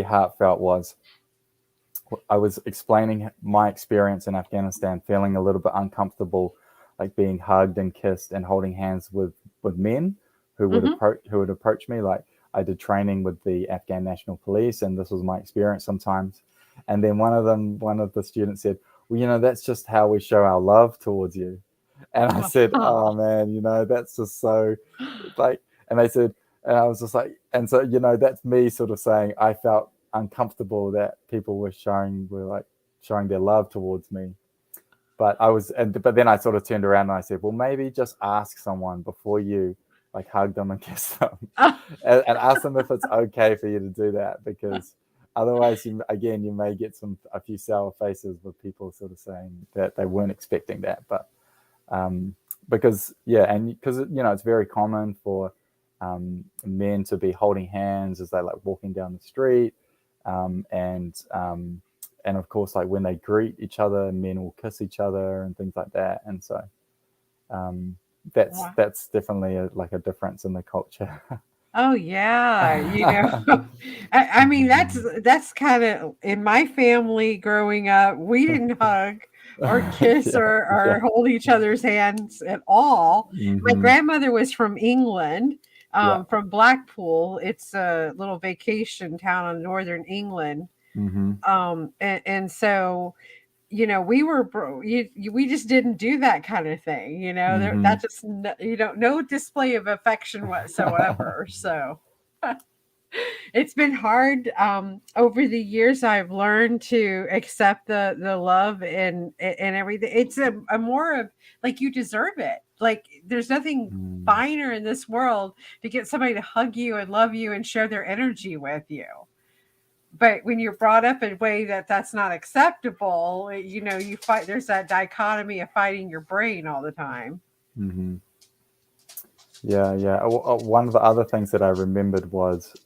heartfelt was I was explaining my experience in Afghanistan, feeling a little bit uncomfortable, like being hugged and kissed and holding hands with men Hmm. who would approach me. Like I did training with the Afghan National Police, and this was my experience sometimes. And then one of the students said, "Well, that's just how we show our love towards you." And I said, Oh. "Oh man, that's just so like." And they said, and I was just like, and so that's me sort of saying I felt uncomfortable that people were like showing their love towards me. But then I sort of turned around and I said, well, maybe just ask someone before you like hug them and kiss them, and ask them if it's okay for you to do that, because otherwise, you may get a few sour faces with people sort of saying that they weren't expecting that. But um, because and because it's very common for men to be holding hands as they like walking down the street, um, and um, and of course, like when they greet each other, men will kiss each other and things like that. And so um, Wow. that's definitely like a difference in the culture. Oh yeah, I mean that's kind of in my family growing up. We didn't hug or kiss Yeah, or yeah. hold each other's hands at all. My Hmm. grandmother was from England, Yeah. from Blackpool. It's a little vacation town in northern England, Hmm. and so we were we just didn't do that kind of thing. Hmm. That just no display of affection whatsoever. So it's been hard over the years. I've learned to accept the love and everything. It's a more of like you deserve it. Like there's nothing Mm. finer in this world to get somebody to hug you and love you and share their energy with you. But when you're brought up in a way that that's not acceptable, you fight. There's that dichotomy of fighting your brain all the time. Hmm. Yeah, yeah. One of the other things that I remembered was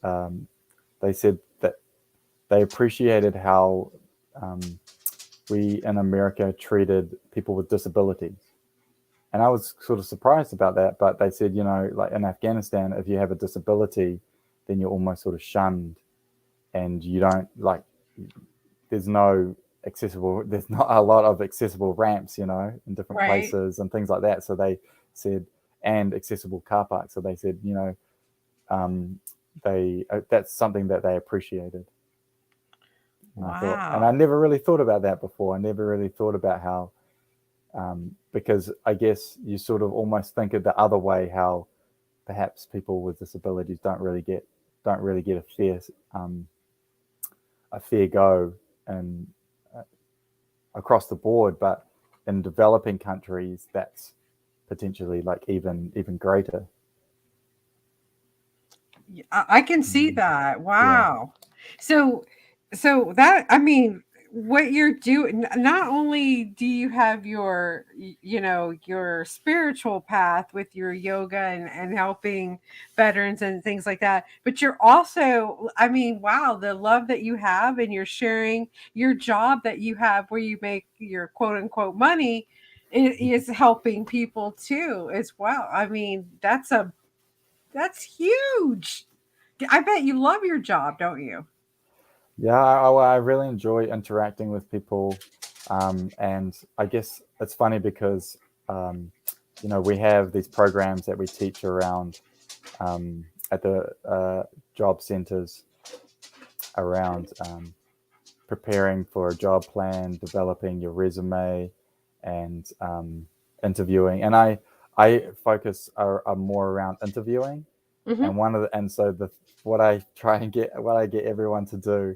they said that they appreciated how um, we in America treated people with disabilities. And I was sort of surprised about that. But they said, like in Afghanistan, if you have a disability, then you're almost sort of shunned, and you don't like. There's not a lot of accessible ramps, in different Right. places and things like that. So they said, and accessible car parks. So they said, um, they that's something that they appreciated. And I Wow. never really thought about that before. I never really thought about how, because I guess you sort of almost think of the other way, how perhaps people with disabilities don't really get um, a fair go and uh, across the board. But in developing countries, that's potentially like even greater. I can see Mm. that. Yeah. Wow. So so that I mean, what you're doing, not only do you have your your spiritual path with your yoga and helping veterans and things like that, but you're also, I mean, wow, the love that you have and you're sharing your job that you have where you make your quote unquote money is helping people too as well. I mean, that's huge. I bet you love your job, don't you? Yeah, I really enjoy interacting with people, and I guess it's funny because we have these programs that we teach around at the job centres around preparing for a job plan, developing your resume, and interviewing. And I focus more around interviewing, Mhm. and so the what I get everyone to do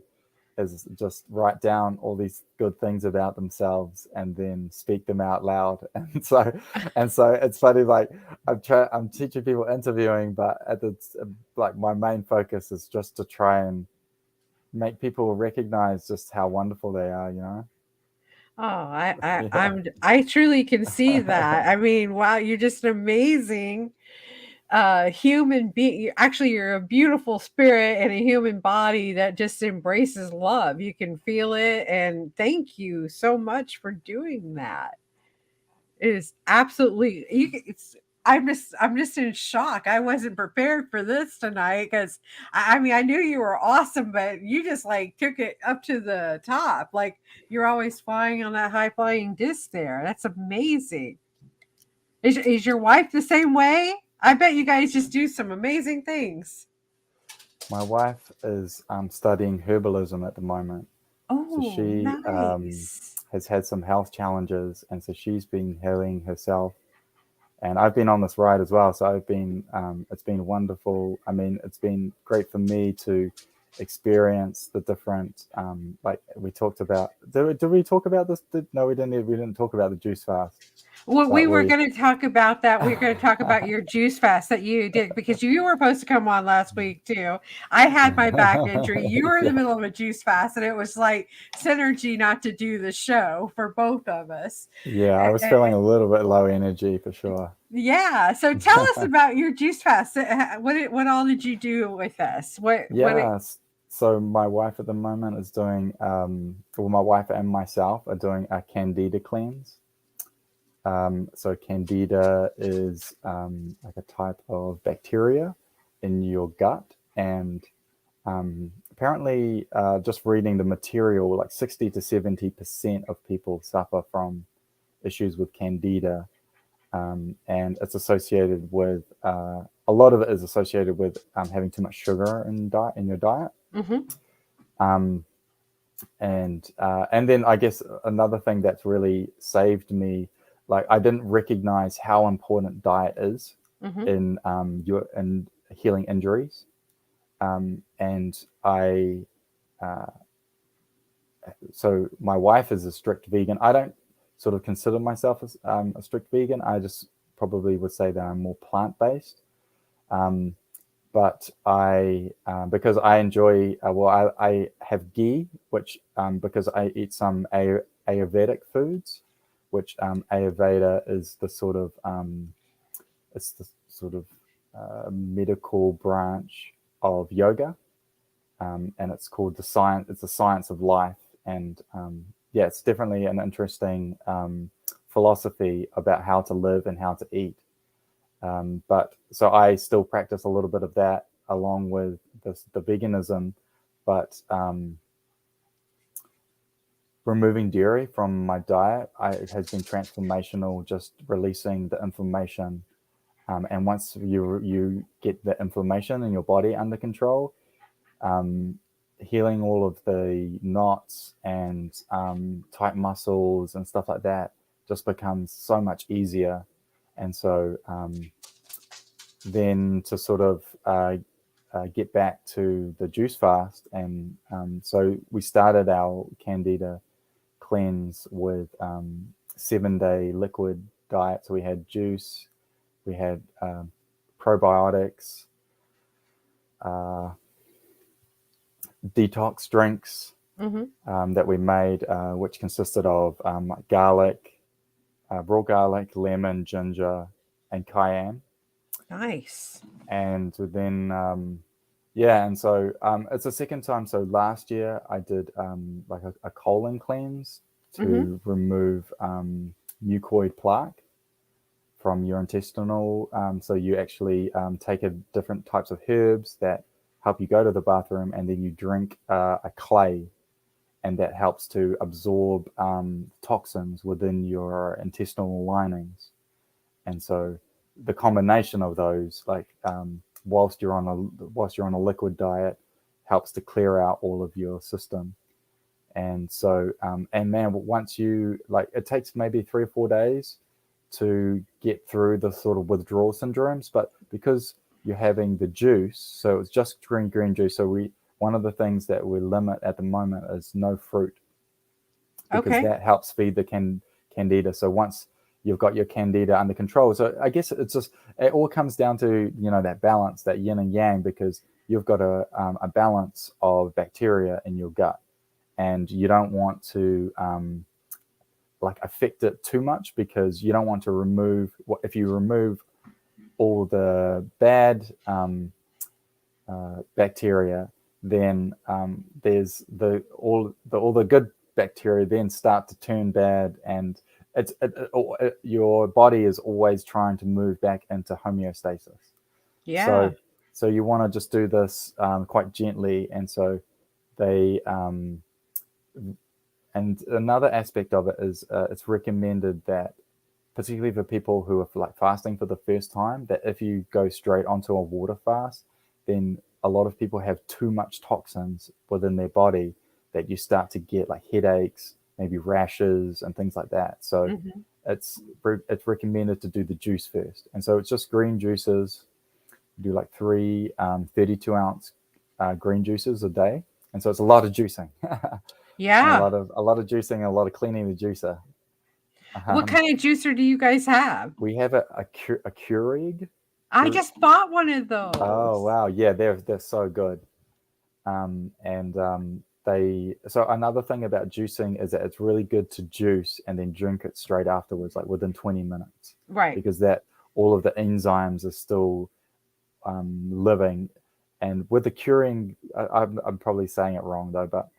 is just write down all these good things about themselves and then speak them out loud. And so it's funny, like I'm teaching people interviewing, but like my main focus is just to try and make people recognize just how wonderful they are. Oh, Yeah. I truly can see that. I mean, wow, you're just amazing. human being. Actually, you're a beautiful spirit and a human body that just embraces love. You can feel it. And thank you so much for doing that. It is absolutely it's I'm just in shock. I wasn't prepared for this tonight because I mean I knew you were awesome, but you just like took it up to the top. Like you're always flying on that high flying disc there. That's amazing. Is your wife the same way? I bet you guys just do some amazing things. My wife is studying herbalism at the moment. So Oh, she nice. has had some health challenges, and so she's been healing herself. And I've been on this ride as well. So I've been, it's been wonderful. I mean, it's been great for me to experience the different, like we talked about. Did we talk about this? No, we didn't. We didn't talk about the juice fast, Well, we but were we. going to talk about that. We are going to talk about your juice fast that you did because you were supposed to come on last week too. I had my back injury. You were in the Yeah, middle of a juice fast, and it was like synergy not to do the show for both of us. yeah, I was feeling a little bit low energy for sure. Yeah. So tell us about your juice fast. What all did you do with us? Yeah. So my wife at the moment is doing, well, my wife and myself are doing a candida cleanse. So candida is like a type of bacteria in your gut, and apparently, just reading the material, like 60 to 70% of people suffer from issues with candida, and it's associated with a lot of it is associated with having too much sugar in your diet. Mm-hmm. Um, and then I guess another thing that's really saved me, like I didn't recognize how important diet is Mm-hmm. in your in healing injuries, and I uh, so my wife is a strict vegan. I don't sort of consider myself as a strict vegan. I just probably would say that I'm more plant based. Um, but I because I enjoy well I have ghee, which because I eat some Ayurvedic foods, which Ayurveda is the sort of it's the sort of medical branch of yoga, and it's called the science. It's the science of life, and yeah, it's definitely an interesting philosophy about how to live and how to eat. But so I still practice a little bit of that along with the veganism, but removing dairy from my diet, it has been transformational. Just releasing the inflammation, and once you get the inflammation in your body under control, um, healing all of the knots and tight muscles and stuff like that just becomes so much easier. And so then to sort of get back to the juice fast, and so we started our candida cleanse with 7-day liquid diet. So we had juice, we had probiotics, uh, detox drinks Mm-hmm. that we made, which consisted of garlic, raw garlic, lemon, ginger, and cayenne. Nice. And then, yeah, and so it's the second time. So last year I did like a colon cleanse Mm-hmm. to remove mucoid plaque from your intestinal. So you actually take different types of herbs that help you go to the bathroom, and then you drink a clay, and that helps to absorb toxins within your intestinal linings. And so the combination of those, like whilst you're on a liquid diet, helps to clear out all of your system. And so and man, once you like, it takes maybe 3 or 4 days to get through the sort of withdrawal syndromes, but because you're having the juice, so it's just green juice. So we one of the things that we limit at the moment is no fruit, because Okay. that helps feed the candida. So once you've got your candida under control, so I guess it all comes down to that balance, that yin and yang, because you've got a balance of bacteria in your gut, and you don't want to like affect it too much, because you don't want to remove if you remove all the bad bacteria, then there's all the good bacteria then start to turn bad, and your body is always trying to move back into homeostasis. Yeah. So you want to just do this quite gently, and so they and another aspect of it is it's recommended that, particularly for people who are like fasting for the first time, that if you go straight onto a water fast, then a lot of people have too much toxins within their body that you start to get like headaches, maybe rashes, and things like that. So Hmm. it's recommended to do the juice first, and so it's just green juices. Do like three 32-ounce green juices a day, and so it's a lot of juicing. And Yeah. a lot of juicing and a lot of cleaning the juicer. What Um, kind of juicer do you guys have? we have a Keurig. I just bought one of Oh those. wow, yeah, they're so good. And they so another thing about juicing is that it's really good to juice and then drink it straight afterwards, like within 20 minutes, Right. because that all of the enzymes are still living. And with the curing, I'm probably saying it wrong though, but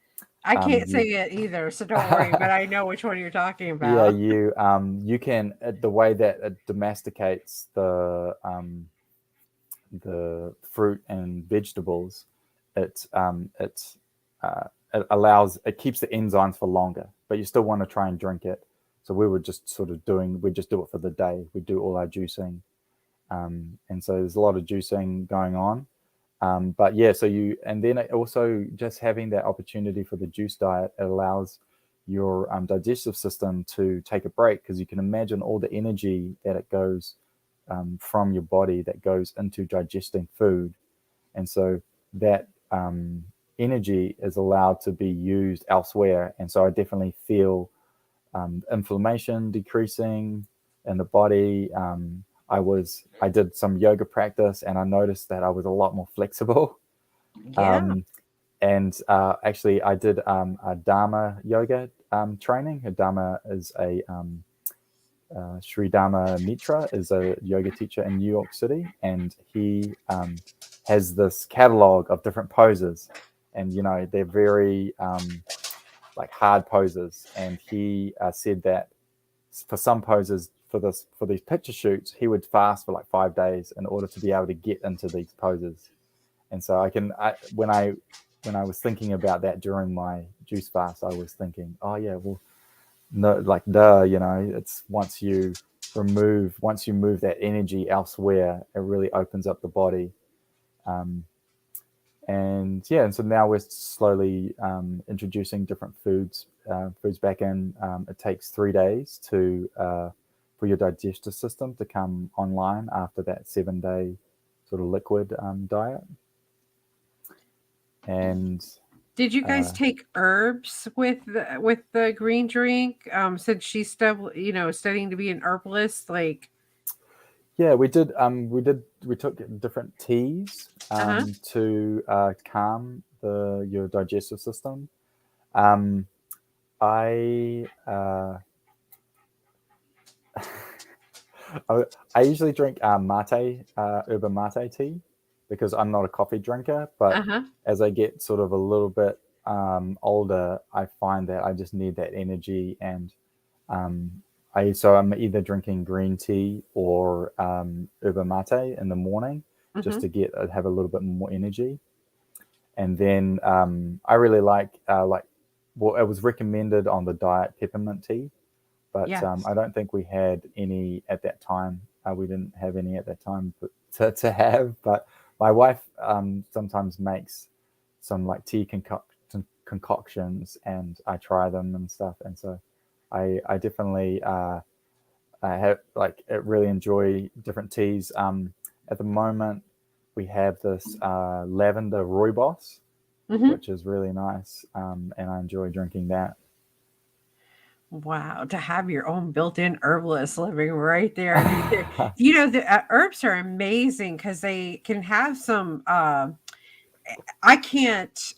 I can't say you it either, so don't worry, but I know which one you're talking yeah, about. you can the way that it domesticates the fruit and vegetables, it it allows it keeps the enzymes for longer, but you still want to try and drink it. So we were just sort of we just do it for the day. We do all our juicing, and so there's a lot of juicing going on. But yeah, so you and then also just having that opportunity for the juice diet, it allows your digestive system to take a break, because you can imagine all the energy that it goes from your body that goes into digesting food, and so that energy is allowed to be used elsewhere. And so I definitely feel inflammation decreasing in the body. I did some yoga practice, and I noticed that I was a lot more flexible. Yeah. Um, and actually, I did a Dharma yoga training. A Dharma is a Sri Dharma Mitra is a yoga teacher in New York City, and he has this catalog of different poses, and they're very like hard poses. And he said that for some poses for these picture shoots, he would fast for like 5 days in order to be able to get into these poses. And so when I was thinking about that during my juice fast, I was thinking, oh yeah, well, no, like duh, it's once you move that energy elsewhere, it really opens up the body. Um, and yeah, and so now we're slowly introducing different foods back in. It takes 3 days to for your digestive system to come online after that 7 day sort of liquid diet. And Did you guys uh, take herbs with the green drink? Since she's still, studying to be an herbalist, like, yeah, we took different teas uh-huh. to calm the your digestive system. Um, I I usually drink mate, yerba mate tea, because I'm not a coffee drinker. But Uh-huh. as I get sort of a little bit older, I find that I just need that energy, and so I'm either drinking green tea or yerba mate in the morning, just Hmm. to have a little bit more energy. And then I really like well, it was recommended on the diet peppermint tea, but Yes. I don't think we had any at that time. We didn't have any at that time to have. But my wife sometimes makes some like concoctions, and I try them and stuff. And so I definitely I have like really enjoy different teas. At the moment, we have this lavender rooibos, Hmm. which is really nice, and I enjoy drinking that. Wow, to have your own built-in herbalist living right there. I mean, the herbs are amazing because they can have some. I can't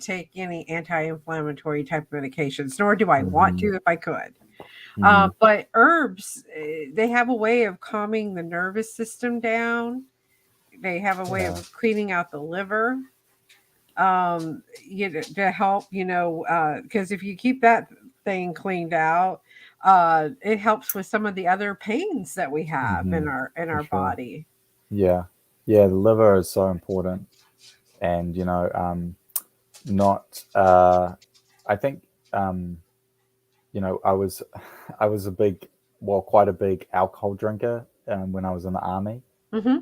take any anti-inflammatory type of medications, nor do I want Hmm. to if I could. Hmm. But herbs, they have a way of calming the nervous system down. They have a way Yeah. of cleaning out the liver, to help, because if you keep that thing cleaned out, it helps with some of the other pains that we have Hmm. in For our sure. body. Yeah. Yeah. The liver is so important, and not. I think I was I was a big, well, quite a big alcohol drinker when I was in the army, Hmm.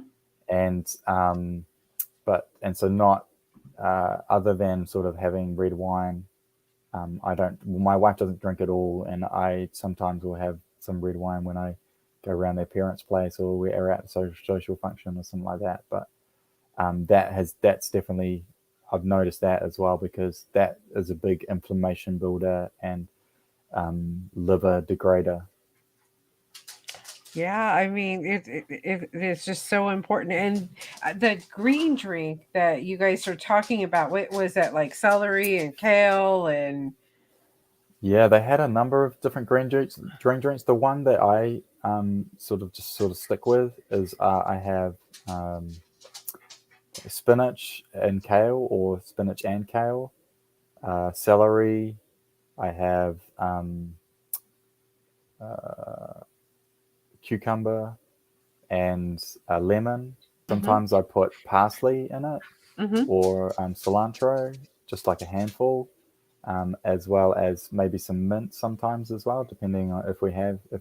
and so not other than sort of having red wine. I don't. Well, my wife doesn't drink at all, and I sometimes will have some red wine when I go around their parents' place or we're at a social function or something like that. But that's definitely, I've noticed that as well, because that is a big inflammation builder and liver degrader. Yeah, I mean, it's just so important. And the green drink that you guys are talking about, what was that, like celery and kale and? Yeah, they had a number of different green drinks. The one that I sort of stick with is I have spinach and kale, or spinach and kale, celery. I have uh, cucumber and lemon. Hmm. Sometimes I put parsley in it, Hmm. or cilantro, just like a handful, as well as maybe some mint sometimes as well, depending on if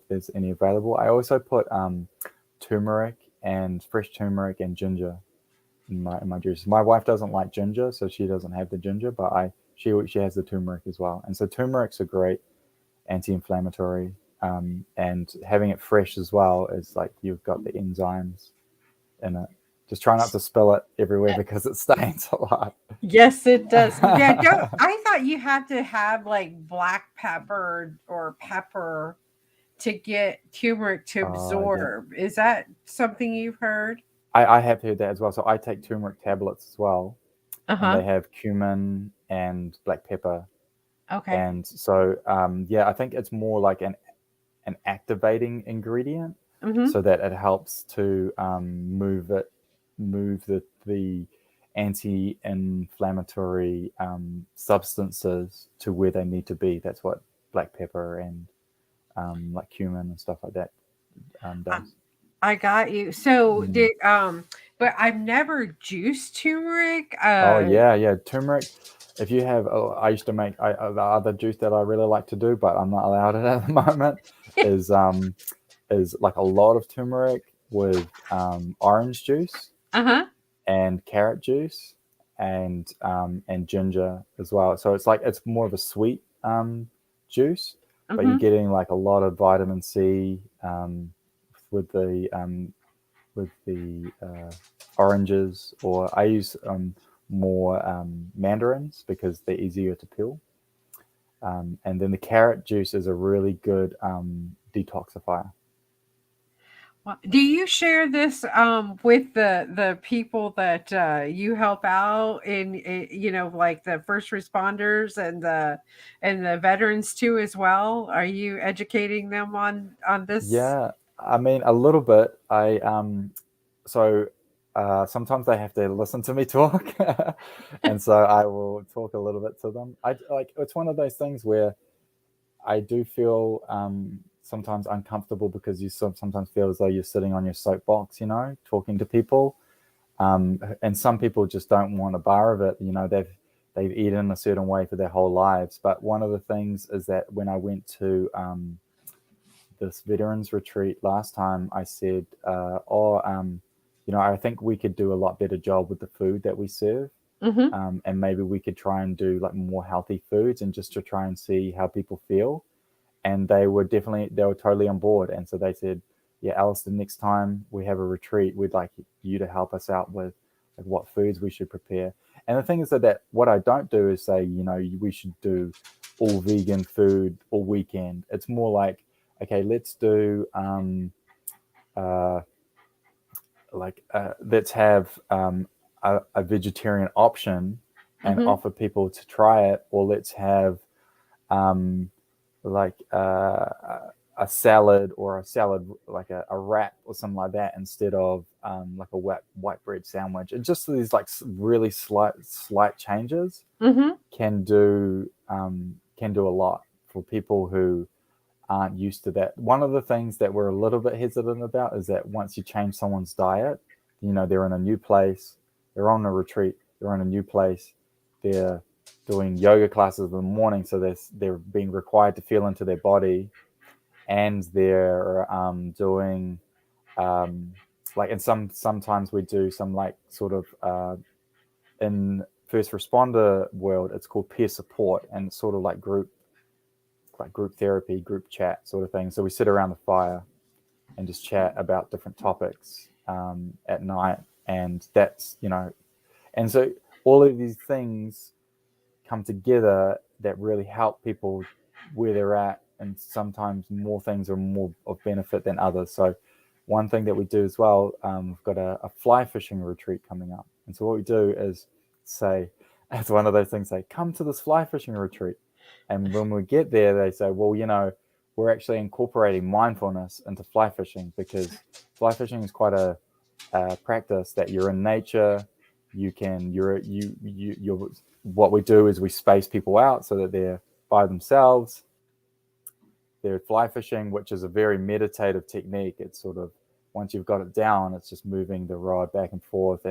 there's any available. I also put turmeric and fresh turmeric and ginger in my juice. My wife doesn't like ginger, so she doesn't have the ginger, but she has the turmeric as well. And so turmeric's a great anti-inflammatory, and having it fresh as well is like you've got the enzymes in it. Just try not to spill it everywhere because it stains a lot. Yes, it does. Yeah, don't, I thought you had to have like black pepper or pepper to get turmeric to Yeah, absorb. Is that something you've heard? I have heard that as well. So I take turmeric tablets as well, and Uh-huh. they have cumin and black pepper. Okay. And so, yeah, I think it's more like an activating ingredient, Mm-hmm. so that it helps to move the anti-inflammatory substances to where they need to be. That's what black pepper and like cumin and stuff like that I, does. I got you. So Mm. did but I've never juiced turmeric. Oh yeah, yeah. Turmeric. If you have, oh, I used to make the other juice that I really like to do, but I'm not allowed it at the moment. Is like a lot of turmeric with orange juice Uh-huh. and carrot juice and ginger as well. So it's like it's more of a sweet juice, but you're Mm-hmm. getting like a lot of vitamin C with the oranges, or I use more mandarins because they're easier to peel. And then the carrot juice is a really good detoxifier. Do you share this with the people that you help out like the first responders and the veterans too as well? Are you educating them on this? Yeah, I mean a little bit. I so sometimes they have to listen to me talk, and so I will talk a little bit to them. I like it's one of those things where I do feel sometimes uncomfortable because you sometimes feel as though you're sitting on your soapbox, talking to people. And some people just don't want a bar of it. They've eaten a certain way for their whole lives. But one of the things is that when I went to this veterans retreat last time, I said, I think we could do a lot better job with the food that we serve. Mm-hmm. And maybe we could try and do like more healthy foods, and just to try and see how people feel. And they were totally on board. And so they said, yeah, Alistair, next time we have a retreat, we'd like you to help us out with like what foods we should prepare. And the thing is that what I don't do is say, we should do all vegan food all weekend. It's more like, okay, let's do uh, let's have a vegetarian option and Mm-hmm. offer people to try it, or let's have um, like a salad or a salad like a wrap or something like that instead of like a white bread sandwich. And just these like really slight changes Mm-hmm. can do a lot for people who aren't used to that. One of the things that we're a little bit hesitant about is that once you change someone's diet, they're in a new place, they're on a retreat, they're in a new place, they're doing yoga classes in the morning, so they're being required to feel into their body, and they're doing like, and sometimes we do some like sort of in first responder world, it's called peer support, and it's sort of like group therapy, group chat sort of thing. So we sit around the fire and just chat about different topics at night, and and so all of these things come together that really help people where they're at, and sometimes more things are more of benefit than others. So one thing that we do as well, we've got a fly fishing retreat coming up, and so what we do is say, as one of those things, say, come to this fly fishing retreat. And when we get there, they say, well, we're actually incorporating mindfulness into fly fishing, because fly fishing is quite a practice that you're in nature. You're what we do is we space people out so that they're by themselves. They're fly fishing, which is a very meditative technique. It's sort of, once you've got it down, it's just moving the rod back and forth,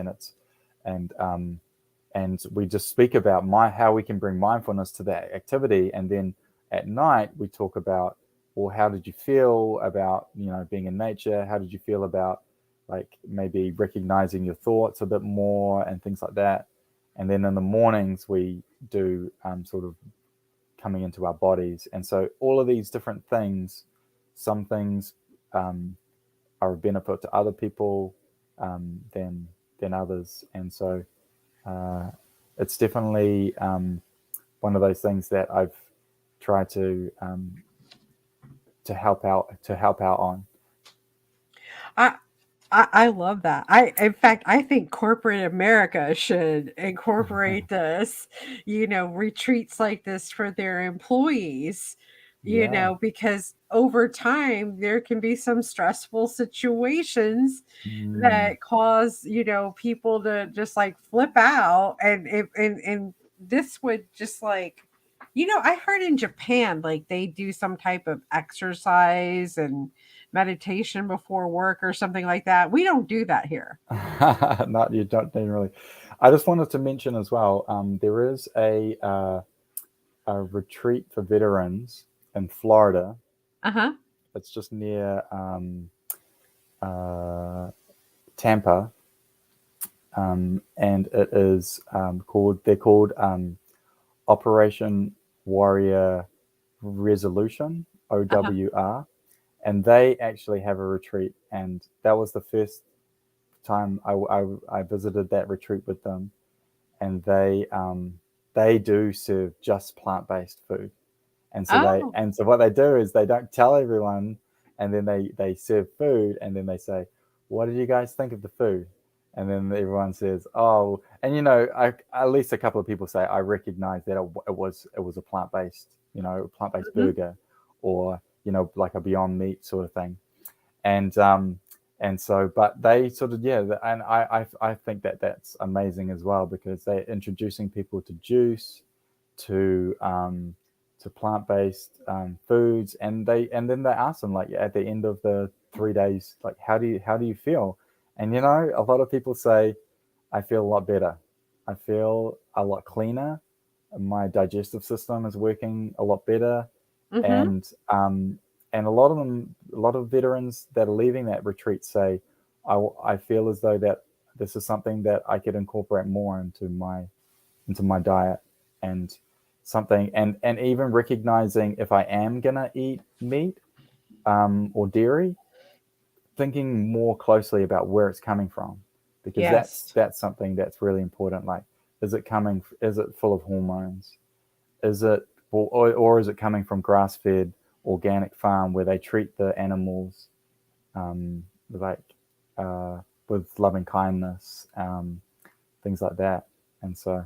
and we just speak about how we can bring mindfulness to that activity. And then at night we talk about, well, how did you feel about being in nature? How did you feel about like maybe recognizing your thoughts a bit more and things like that? And then in the mornings we do sort of coming into our bodies. And so all of these different things, some things are a benefit to other people than others. And so it's definitely one of those things that I've tried to help out on. I, I love that. In fact, I think corporate America should incorporate this, retreats like this for their employees, Yeah. because over time there can be some stressful situations Mm. that cause, people to just like flip out, and this would just like, I heard in Japan like they do some type of exercise and meditation before work or something like that. We don't do that here. Not you don't need really. I just wanted to mention as well. There is a retreat for veterans in Florida. Uh-huh. It's just near uh, Tampa, and it is called. They're called Operation Warrior Resolution, Uh-huh. OWR, and they actually have a retreat. And that was the first time I visited that retreat with them, and they do serve just plant-based food. And so Oh. what they do is they don't tell everyone, and then they serve food, and then they say, what did you guys think of the food? And then everyone says, oh, and at least a couple of people say, I recognize that it was a plant-based, Mhm. burger, or like a Beyond Meat sort of thing. And so, but they sort of, yeah, and I think that that's amazing as well, because they're introducing people to juice, to plant-based foods, and then they ask them, like, at the end of the 3 days, like, how do you feel? And a lot of people say, I feel a lot better, I feel a lot cleaner, my digestive system is working a lot better. Mhm. And a lot of veterans that are leaving that retreat say, I feel as though that this is something that I could incorporate more into my diet, and something, and even recognizing if I am gonna eat meat or dairy, thinking more closely about where it's coming from, because that's Yes. that's something that's really important. Like, is it full of hormones? Is it, or is it coming from grass-fed organic farm where they treat the animals like with loving kindness, things like that? And so,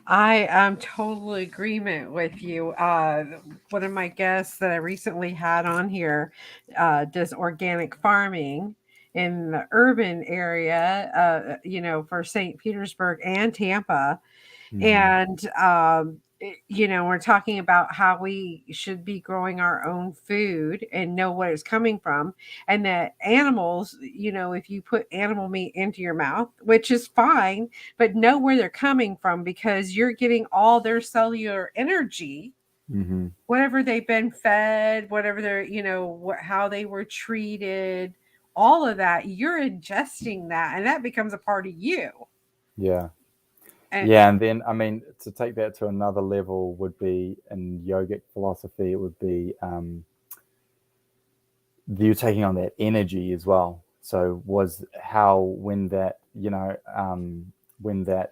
I am totally agreement with you. One of my guests that I recently had on here does organic farming in the urban area, for St. Petersburg and Tampa. Hmm. And, we're talking about how we should be growing our own food and know what it's coming from. And that animals, if you put animal meat into your mouth, which is fine, but know where they're coming from because you're getting all their cellular energy, Hmm. whatever they've been fed, whatever they're, how they were treated, all of that, you're ingesting that and that becomes a part of you. Yeah. And Yeah, and then I mean to take that to another level would be in yogic philosophy. It would be you're taking on that energy as well. So was how when that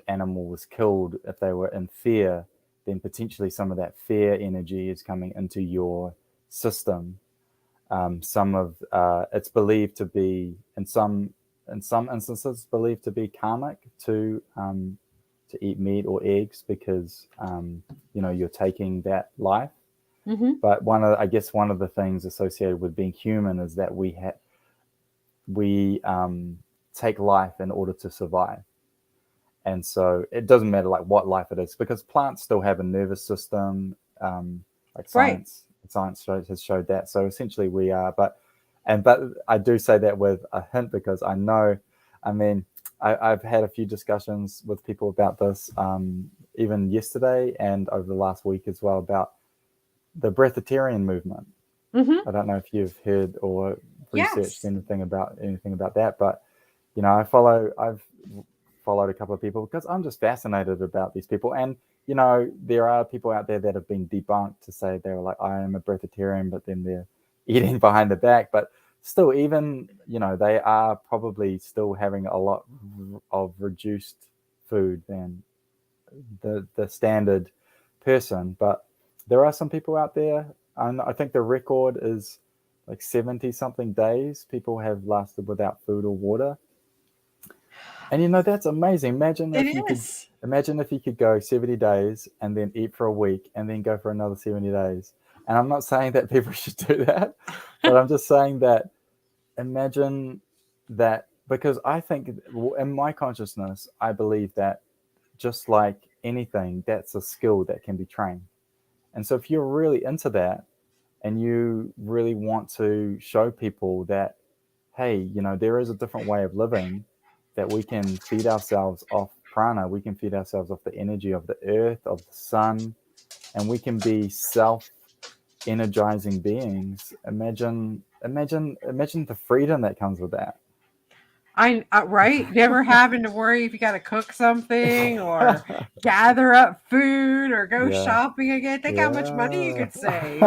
animal was killed, if they were in fear, then potentially some of that fear energy is coming into your system. Some of it's believed to be in some instances believed to be karmic to eat meat or eggs because you're taking that life. mhm, But I guess one of the things associated with being human is that we take life in order to survive, and so it doesn't matter like what life it is because plants still have a nervous system, like right. has showed that. So essentially, we are, but I do say that with a hint because I know, I mean, I've had a few discussions with people about this, even yesterday and over the last week as well about the breatharian movement. Mhm. I don't know if you've heard or researched Yes. anything about that, but I've followed a couple of people because I'm just fascinated about these people. And there are people out there that have been debunked to say they were like, I am a breatharian, but then they're eating behind the back. But still, even they are probably still having a lot of reduced food than the standard person. But there are some people out there, and I think the record is like 70 something days people have lasted without food or water. And that's amazing. It is. Imagine if you could go 70 days and then eat for a week and then go for another 70 days. And I'm not saying that people should do that, but I'm just saying that imagine that because I think in my consciousness, I believe that just like anything, that's a skill that can be trained. And so if you're really into that and you really want to show people that, hey, there is a different way of living, that we can feed ourselves off prana, we can feed ourselves off the energy of the earth, of the sun, and we can be self energizing beings. Imagine the freedom that comes with that. I right, never having to worry if you got to cook something or gather up food or go Yeah. shopping again. Think how much money you Yeah. could save.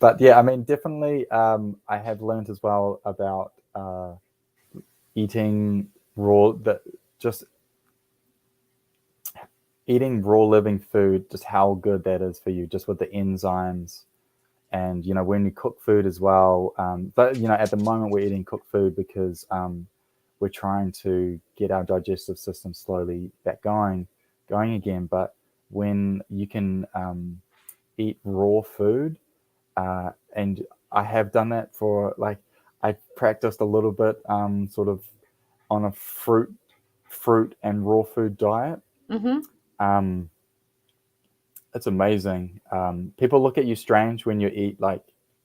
But yeah, I mean, definitely, I have learned as well about eating that just eating raw living food, just how good that is for you, just with the enzymes. And when you cook food as well, but at the moment we're eating cooked food because we're trying to get our digestive system slowly back going again. But when you can eat raw food, and I have done that for like I practiced a little bit, sort of on a fruit and raw food diet. Mhm. Um, it's amazing. People look at you strange when you eat like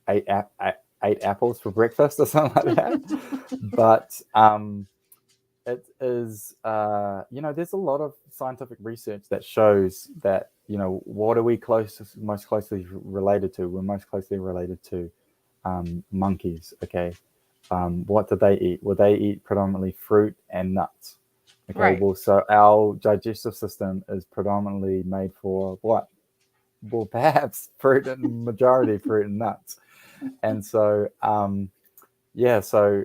eight apples for breakfast or something like that. But it is, there's a lot of scientific research that shows that what are we most closely related to? We're most closely related to monkeys. Okay, what do they eat? Well, they eat predominantly fruit and nuts. Okay, Right. well, so our digestive system is predominantly made for what? Well, perhaps fruit and majority fruit and nuts. And so, yeah, so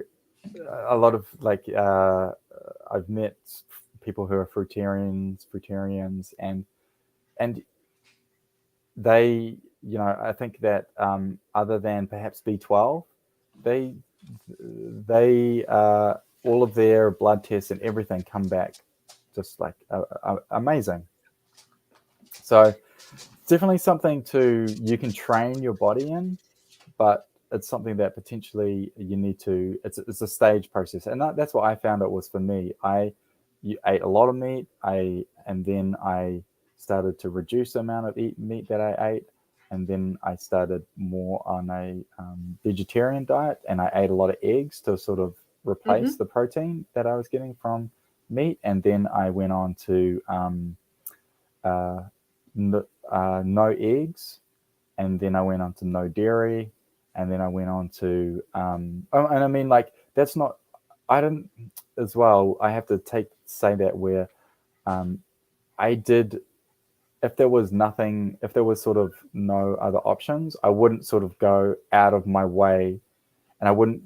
a lot of like I've met people who are fruitarians, and they, I think that other than perhaps B12, they all of their blood tests and everything come back just like amazing. So definitely something you can train your body in, but it's something that potentially you need to. It's a stage process, and that's what I found it was for me. You ate a lot of meat, and then I started to reduce the amount of meat that I ate, and then I started more on a vegetarian diet, and I ate a lot of eggs to sort of replace Hmm. the protein that I was getting from meat, and then I went on to uh, no eggs, and then I went on to no dairy, and then I went on to and I mean, like, that's not, I didn't, as well. I have to say that where um, I did, if there was nothing, if there was sort of no other options, I wouldn't sort of go out of my way, and I wouldn't.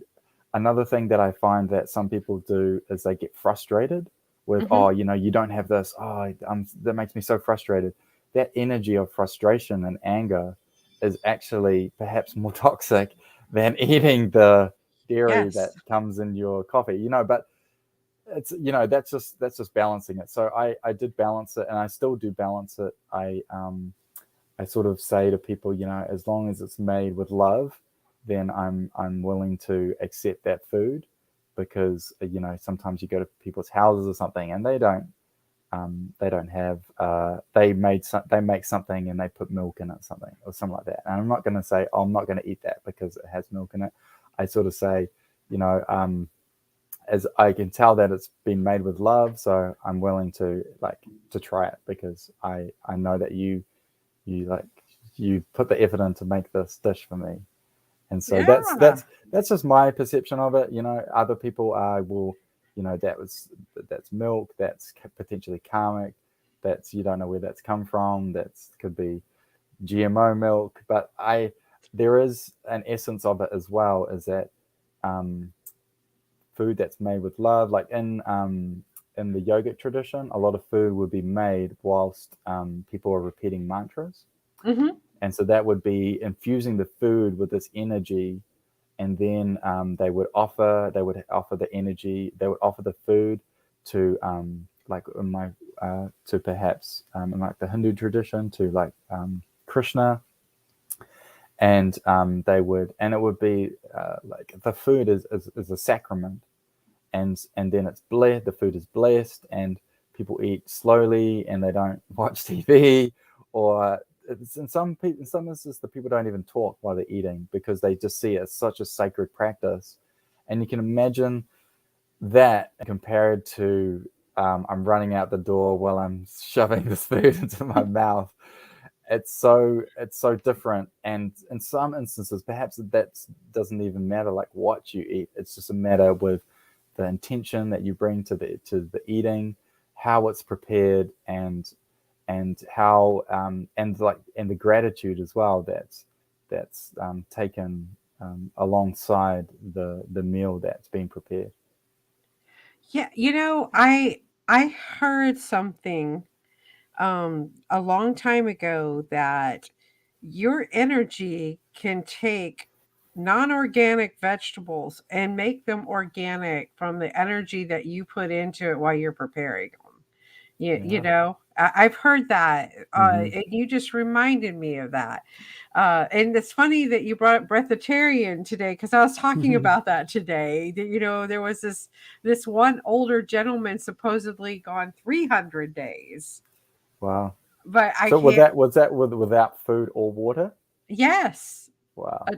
Another thing that I find that some people do is they get frustrated with, Hmm. oh, you don't have this. Oh, that makes me so frustrated. That energy of frustration and anger is actually perhaps more toxic than eating the dairy that Yes. comes in your coffee. But it's that's just balancing it. So I did balance it, and I still do balance it. I sort of say to people, as long as it's made with love, then I'm willing to accept that food, because sometimes you go to people's houses or something, and they don't have they make something and they put milk in it, something or something like that. And I'm not going to say, oh, I'm not going to eat that because it has milk in it. I sort of say, you know, as I can tell that it's been made with love, so I'm willing to try it, because I know that you like you put the effort in to make this dish for me. And so that's Yeah. that's that's just my perception of it. Other people will, that's milk, that's potentially karmic, that's, you don't know where that's come from, that's could be GMO milk. But I there is an essence of it as well, is that um food that's made with love, like in the yogic tradition, a lot of food would be made whilst people are repeating mantras. Hmm. And so that would be infusing the food with this energy, and then they would offer the energy, they would offer the food to like in my to perhaps in like the Hindu tradition, to like Krishna. And it would be like the food is a sacrament, and then the food is blessed, and people eat slowly, and they don't watch TV, or in some instances the people don't even talk while they're eating, because they just see it as such a sacred practice. And you can imagine that compared to I'm running out the door while I'm shoving this food into my mouth. It's so different, and in some instances perhaps that doesn't even matter, like what you eat. It's just a matter with the intention that you bring to the eating, how it's prepared, and how and the gratitude as well that's taken alongside the meal that's being prepared. Yeah, I heard something a long time ago that your energy can take non-organic vegetables and make them organic from the energy that you put into it while you're preparing them. Yeah. I've heard that, Hmm. and you just reminded me of that. And it's funny that you brought up breatharian today because I was talking about that today. That, there was this one older gentleman supposedly gone 300 days, Wow. but I So was can't. that was that without food or water? Yes, Wow. uh,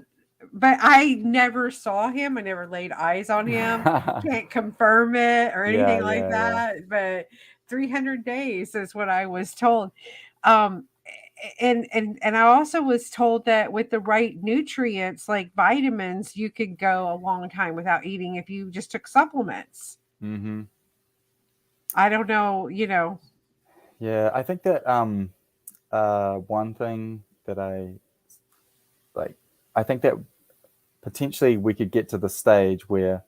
but I never saw him. I never laid eyes on him. Can't confirm it or Yeah, anything like yeah, yeah. that. But 300 days is what I was told. Um, and I also was told that with the right nutrients like vitamins, you could go a long time without eating if you just took supplements. Hmm. I don't know. Yeah, I think that one thing that like I think that potentially we could get to the stage where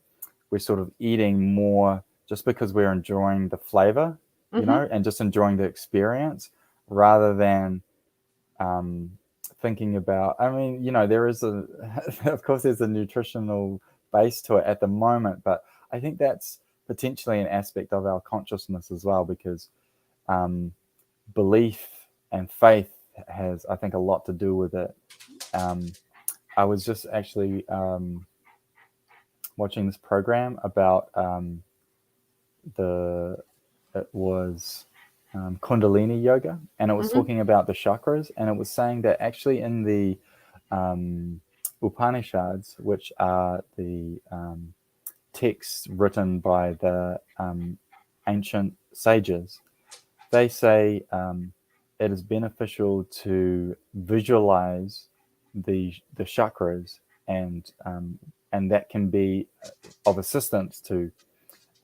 we're sort of eating more just because we're enjoying the flavor, Hmm. and just enjoying the experience, rather than um, thinking about. I mean, there is of course, there's a nutritional base to it at the moment, but I think that's potentially an aspect of our consciousness as well, because um, belief. and faith has, I think, a lot to do with it. I was just actually watching this program about the it was Kundalini yoga, and it was Hmm. talking about the chakras, and it was saying that actually in the um, Upanishads, which are the texts written by the ancient sages, they say it is beneficial to visualize the chakras, and that can be of assistance to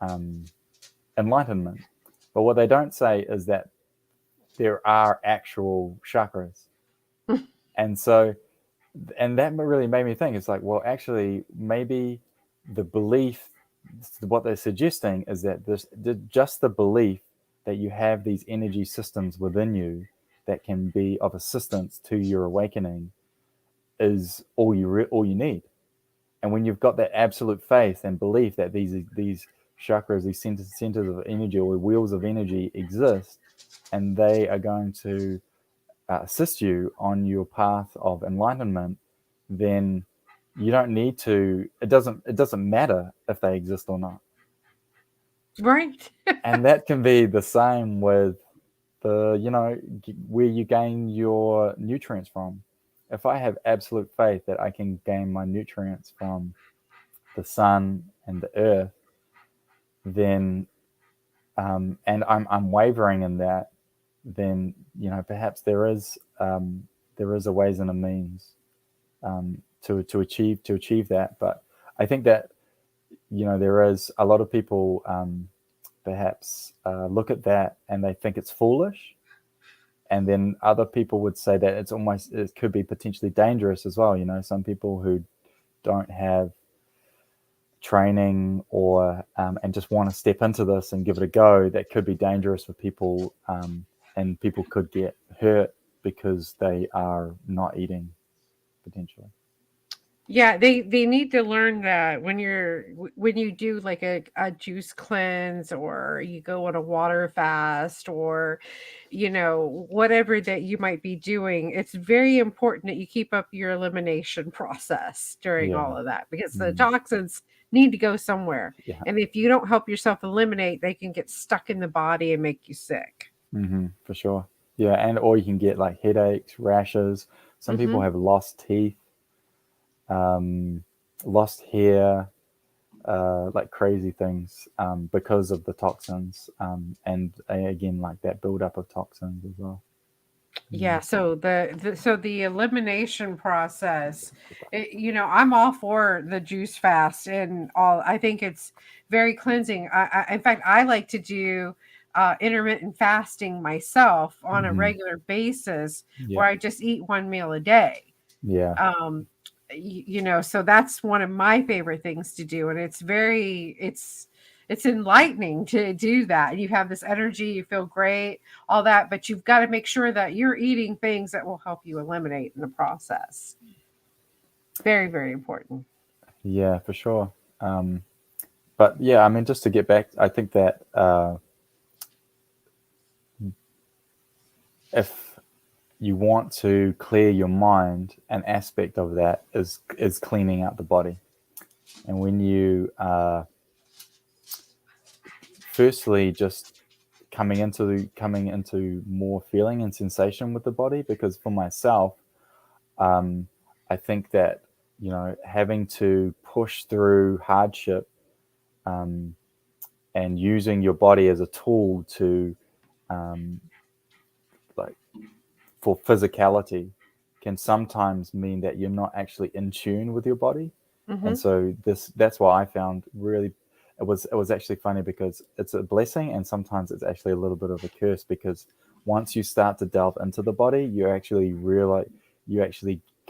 um, enlightenment. But what they don't say is that there are actual chakras, and so and that really made me think. It's like, well, actually, maybe the belief, what they're suggesting is that just the belief that you have these energy systems within you that can be of assistance to your awakening is all you need. And when you've got that absolute faith and belief that these chakras, these centers of energy or wheels of energy exist, and they are going to assist you on your path of enlightenment, then you don't need to. It doesn't matter if they exist or not. Right. And that can be the same with the where you gain your nutrients from. If I have absolute faith that I can gain my nutrients from the sun and the earth, then and I'm wavering in that, then perhaps there is a ways and a means to achieve that. But I think that there is a lot of people perhaps look at that and they think it's foolish, and then other people would say that it could be potentially dangerous as well. Some people who don't have training or and just want to step into this and give it a go, that could be dangerous for people, and people could get hurt because they are not eating potentially. Yeah, they need to learn that when you do like a juice cleanse, or you go on a water fast, or whatever that you might be doing, it's very important that you keep up your elimination process during Yeah. all of that, because the Mm. toxins need to go somewhere. Yeah. And if you don't help yourself eliminate, they can get stuck in the body and make you sick. For sure. Yeah, and or you can get like headaches, rashes. Some people Mhm. have lost teeth, um, lost hair, like crazy things because of the toxins, and again, like that buildup of toxins as well. Yeah, Mm. so the elimination process, I'm all for the juice fast and all. I think it's very cleansing. In fact, I like to do intermittent fasting myself on a Mm-hmm. regular basis, Yeah. where I just eat one meal a day. Yeah. um so that's one of my favorite things to do, and it's enlightening to do that. You have this energy, you feel great, all that, but you've got to make sure that you're eating things that will help you eliminate in the process. Very, very important. Yeah, for sure. Um, but yeah, I mean, just to get back, I think that if you want to clear your mind, an aspect of that is cleaning out the body. And when you firstly just coming into more feeling and sensation with the body, because for myself, um, I think that having to push through hardship, um, and using your body as a tool to um, like for physicality can sometimes mean that you're not actually in tune with your body. And Hmm. so that's why I found really it was actually funny, because it's a blessing and sometimes it's actually a little bit of a curse, because once you start to delve into the body, you actually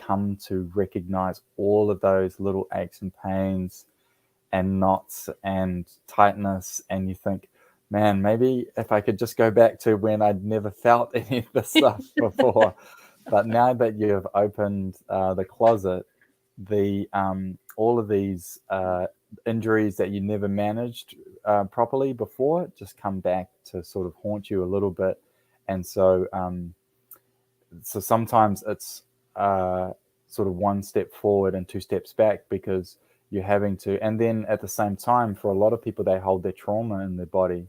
come to recognize all of those little aches and pains and knots and tightness, and you think, man, maybe if I could just go back to when I'd never felt any of this stuff before. But now that you've opened the closet, the all of these injuries that you never managed properly before just come back to sort of haunt you a little bit. And so so sometimes it's sort of one step forward and two steps back, because you're having to, and then at the same time, for a lot of people, they hold their trauma in their body,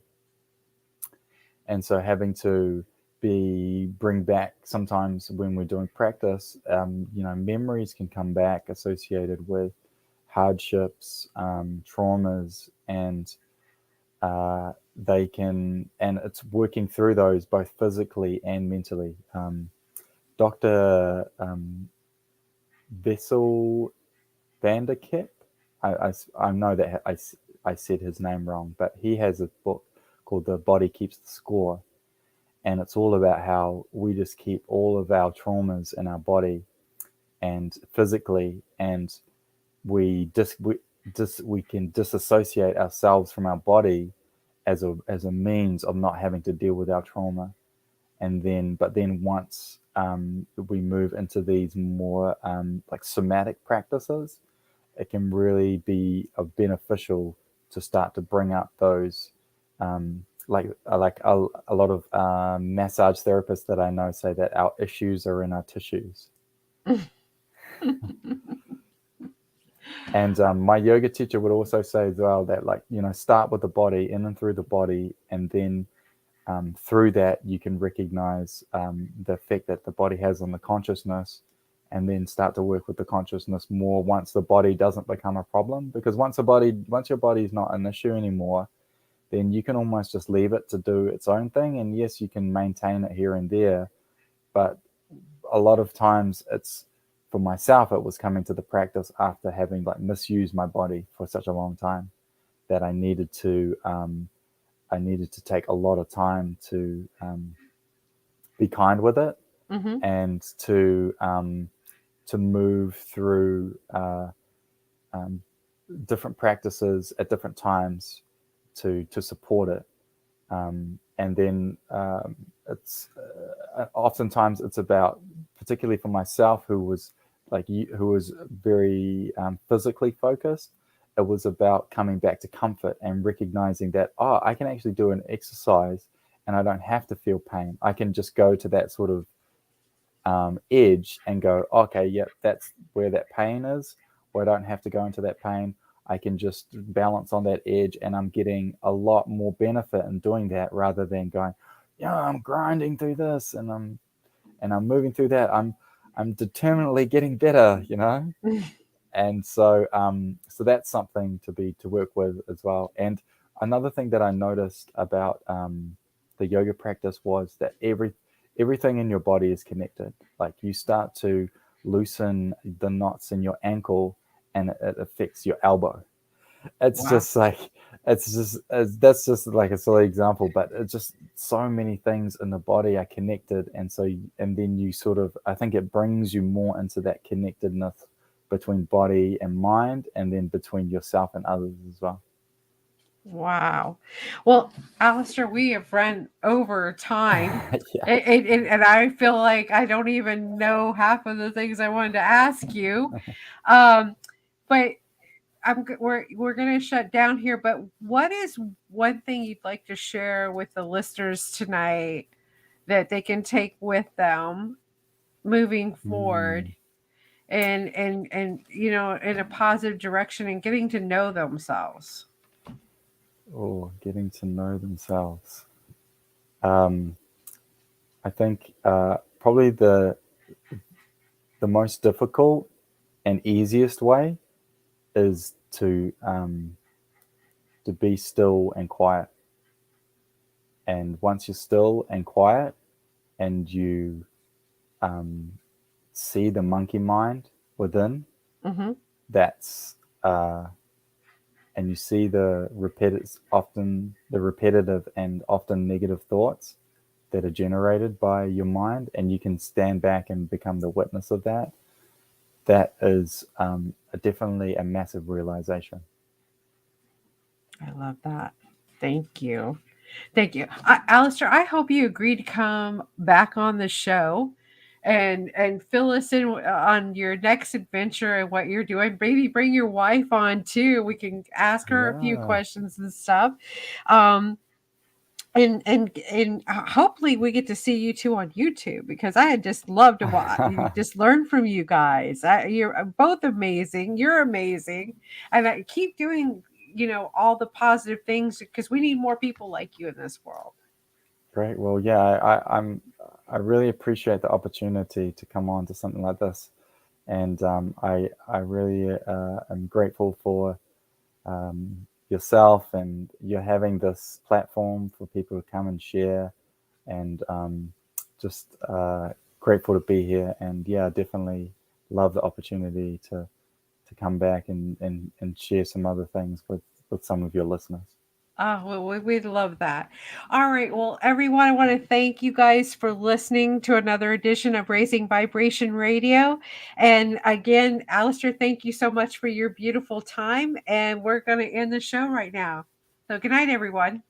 and so having to bring back, sometimes when we're doing practice, memories can come back associated with hardships, traumas, and they can, and it's working through those both physically and mentally. Dr. Vessel Vanderkip, I know that I said his name wrong, but he has a book called The Body Keeps the Score. And it's all about how we just keep all of our traumas in our body and physically, and we can disassociate ourselves from our body as a means of not having to deal with our trauma. And then, but then once we move into these more like somatic practices, it can really be beneficial to start to bring up those like a lot of massage therapists that I know say that our issues are in our tissues. And my yoga teacher would also say as well that, like, start with the body, in and through the body, and then through that you can recognize the effect that the body has on the consciousness, and then start to work with the consciousness more once the body doesn't become a problem. Because once your body is not an issue anymore, then you can almost just leave it to do its own thing. And yes, you can maintain it here and there, but a lot of times, it's, for myself, it was coming to the practice after having like misused my body for such a long time, that I needed to take a lot of time to be kind with it, Mm-hmm. and to move through um, different practices at different times to support it. And then it's oftentimes it's about, particularly for myself, who was who was very physically focused, it was about coming back to comfort and recognizing that, oh, I can actually do an exercise and I don't have to feel pain. I can just go to that sort of edge and go, okay, yep, that's where that pain is, or I don't have to go into that pain. I can just balance on that edge, and I'm getting a lot more benefit in doing that, rather than going, yeah, I'm grinding through this, and I'm moving through that. I'm determinedly getting better. And so that's something to work with as well. And another thing that I noticed about the yoga practice was that everything in your body is connected. Like, you start to loosen the knots in your ankle, and it affects your elbow. It's Wow. just like, that's just like a silly example, but it's just so many things in the body are connected. And then you sort of, I think it brings you more into that connectedness between body and mind, and then between yourself and others as well. Wow. Well, Alistair, we have run over time. Yeah. And I feel like I don't even know half of the things I wanted to ask you. Um, but we're going to shut down here. But what is one thing you'd like to share with the listeners tonight that they can take with them moving forward, Mm. and in a positive direction, and getting to know themselves? Oh, getting to know themselves. Um, I think probably the most difficult and easiest way is to be still and quiet. And once you're still and quiet, and you um, see the monkey mind within, Mm-hmm. that's and you see the repetitive and often negative thoughts that are generated by your mind, and you can stand back and become the witness of that. That is definitely a massive realization. I love that. Thank you. Thank you. Alistair, I hope you agree to come back on the show and fill us in on your next adventure and what you're doing. Maybe bring your wife on too. We can ask her a few Yeah. questions and stuff. Um, and hopefully we get to see you two on YouTube, because I just love to watch, just learn from you guys. You're both amazing. You're amazing, and I keep doing all the positive things, because we need more people like you in this world. Great. Well, yeah, I really appreciate the opportunity to come on to something like this, and I really am grateful for yourself, and you're having this platform for people to come and share, and just grateful to be here. And yeah, definitely love the opportunity to come back and share some other things with some of your listeners. Oh, well, we'd love that. All right. Well, everyone, I want to thank you guys for listening to another edition of Raising Vibration Radio. And again, Alistair, thank you so much for your beautiful time. And we're going to end the show right now. So, good night, everyone.